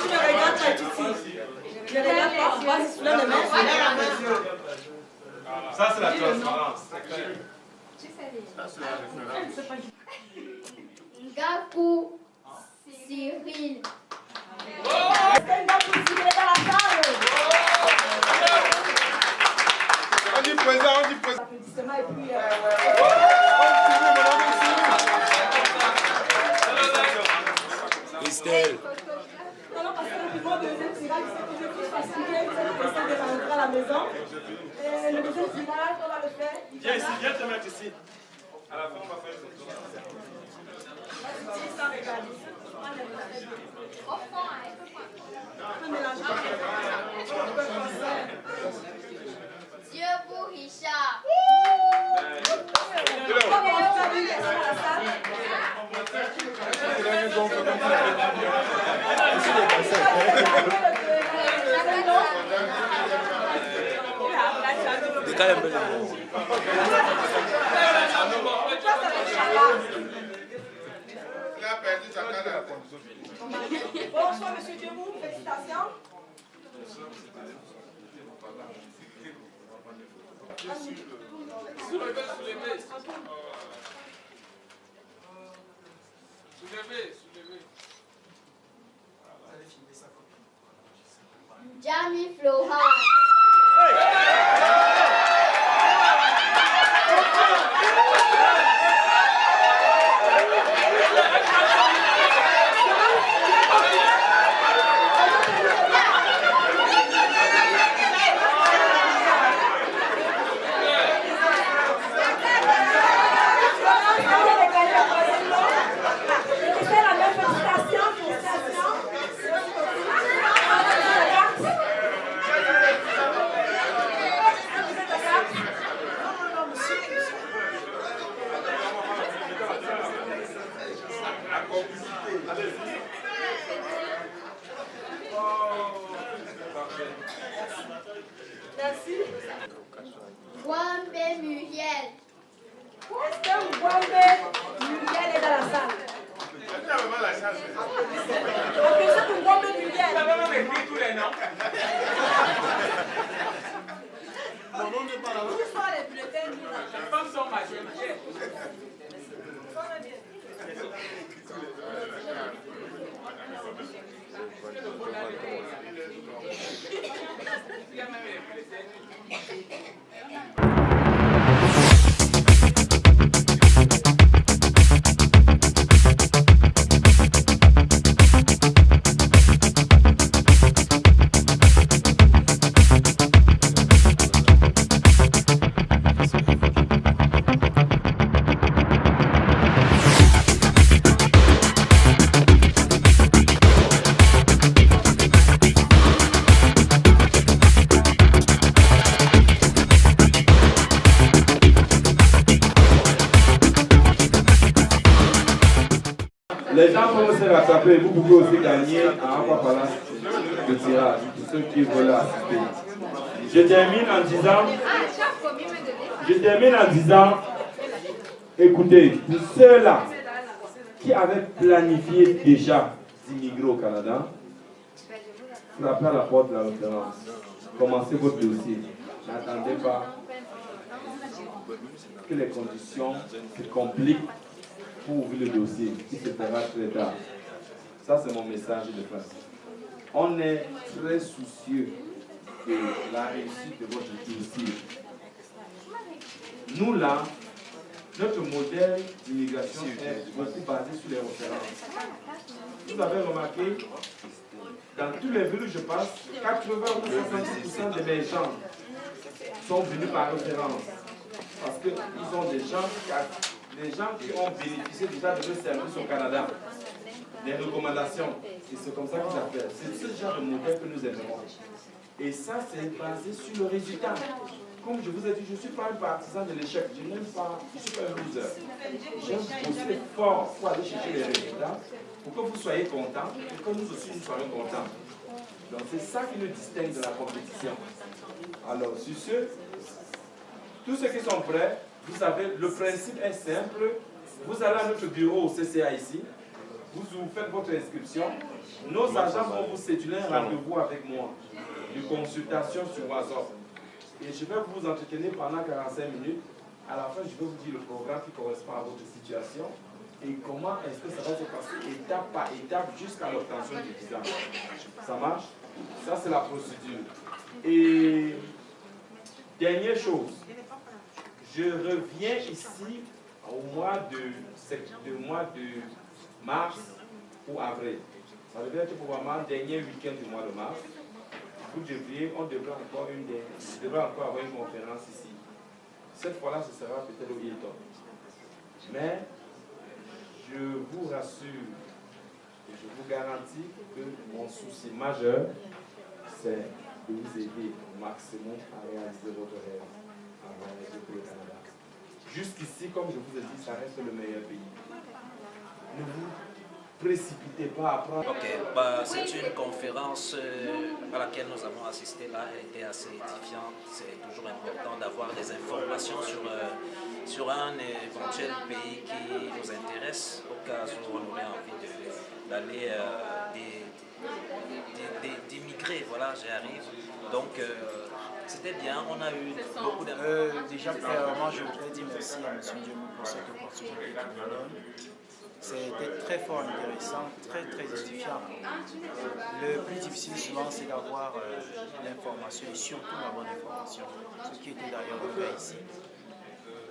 S8: Tu ne regardes pas, tu tires. Ne regarde pas, vas-y, soulève les mains.
S6: Ça, c'est la transparence.
S14: Gapou Cyril.
S8: niveau de deuxième tirage, c'est que je suis fatiguée, vous êtes pressés de rentrer à la maison. Et le deuxième tirage, on va le faire.
S7: Viens ici, viens te mettre ici. À la fin, on va faire une photo.
S8: Sans regarder.
S14: Dieu pour Richard.
S8: Bonsoir, monsieur Debout, félicitations.
S6: Soulevez.
S14: Jamie Floha.
S8: Merci.
S14: Wambe Muriel.
S8: Est-ce que Wambe Muriel est dans la salle? Appelez-ça pour Wambe Muriel.
S6: Vous avez même écrit tous les noms.
S8: Mon nom n'est pas là. Où sont les bulletins?
S6: Les femmes sont majoritaires.
S3: Les gens peuvent se rattraper, vous pouvez aussi gagner à Aqua Palace le tirage pour ceux qui veulent assister. Je termine en disant, écoutez, pour ceux-là qui avaient planifié déjà d'immigrer au Canada, frappez à la porte de la référence, commencez votre dossier. N'attendez pas que les conditions se compliquent pour ouvrir le dossier, qui se fera très tard. Ça, c'est mon message de classe. On est très soucieux de la réussite de votre dossier. Nous, là, notre modèle d'immigration est beaucoup basé sur les références. Vous avez remarqué, dans tous les villes où je passe, 80 ou 70% de mes gens sont venus par référence. Parce qu'ils ont des gens qui ont bénéficié déjà de nos services au Canada, des recommandations. Et c'est comme ça qu'ils appellent. C'est ce genre de modèle que nous aimons. Et ça, c'est basé sur le résultat. Comme je vous ai dit, je ne suis pas un partisan de l'échec. Je n'aime pas, je ne suis pas un loser. J'aime bosser fort pour aller chercher les résultats, pour que vous soyez contents et que nous aussi nous soyons contents. Donc c'est ça qui nous distingue de la compétition. Alors, sur ce, tous ceux qui sont prêts, vous savez, le principe est simple. Vous allez à notre bureau au CCA ici, vous faites votre inscription. Nos agents vont vous céduler un rendez-vous avec moi, de consultation sur WhatsApp. Et je vais vous entretenir pendant 45 minutes. À la fin, je vais vous dire le programme qui correspond à votre situation et comment est-ce que ça va se passer étape par étape jusqu'à l'obtention du visa. Ça marche? Ça, c'est la procédure. Et dernière chose, je reviens ici au mois de mars ou avril.
S7: Ça devait être probablement le dernier week-end du mois de mars. On devrait encore avoir une conférence ici. Cette fois-là, ce sera peut-être au Hilton. Mais je vous rassure et je vous garantis que mon souci majeur, c'est de vous aider au maximum à réaliser votre rêve, à voyager pour le Canada. Jusqu'ici, comme je vous ai dit, ça reste le meilleur pays. Ne vous précipitez pas à prendre.
S15: Ok, c'est une conférence à laquelle nous avons assisté là, elle était assez édifiante. C'est toujours important d'avoir des informations sur un éventuel pays qui nous intéresse, au cas où on aurait envie d'aller d'immigrer. Voilà, j'y arrive. Donc, c'était bien, on a eu beaucoup d'informations.
S16: Déjà, premièrement, je voudrais dire merci à M. Diemou pour cette opportunité qu'il nous donne. C'était très fort intéressant, très édifiant. Le plus difficile souvent, c'est d'avoir l'information et surtout la bonne information, ce qui était d'ailleurs le cas ici.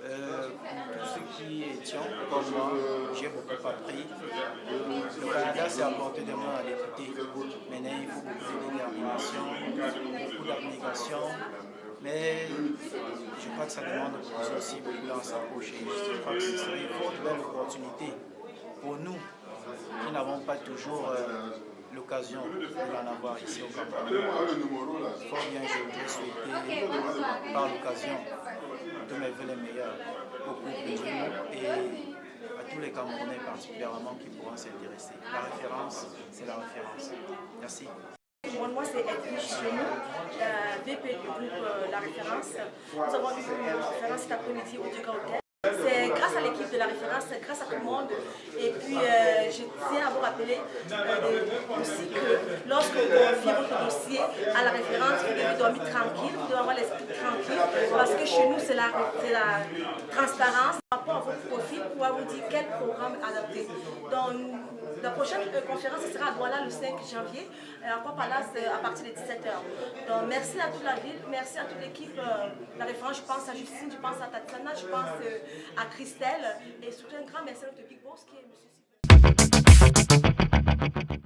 S16: Pour ceux qui étions comme moi, j'ai beaucoup appris. Le Canada s'est à portée de main à l'écouter. Maintenant, il faut beaucoup de détermination, beaucoup d'abnégation. Mais je crois que ça demande de poser aussi beaucoup dans sa poche. Et je crois que ce serait une forte belle opportunité pour nous qui n'avons pas toujours l'occasion de l'en avoir ici au Cameroun. Fort bien, je voudrais souhaiter par l'occasion tous mes vœux les meilleurs au couple et à tous les Camerounais particulièrement qui pourront s'intéresser. La référence, c'est la référence. Merci.
S8: Moi, c'est Edwige Chenou, VP du groupe La Référence. Nous avons eu une conférence cet après-midi au Duga Hotel. C'est grâce à l'équipe de La Référence, c'est grâce à tout le monde. Et puis, je tiens à vous rappeler aussi que lorsque vous confiez votre dossier à La Référence, vous devez dormir tranquille, vous devez avoir l'esprit tranquille, parce que chez nous, c'est la transparence. Par rapport à votre profil, pour pouvoir vous dire quel programme adapter. Donc, la prochaine conférence sera à Douala le 5 janvier, encore par là, c'est à partir de 17h. Donc, merci à toute la ville, merci à toute l'équipe. La Référence, je pense à Justine, je pense à Tatiana, je pense à Christelle, et surtout un grand merci à notre Big Boss qui est M.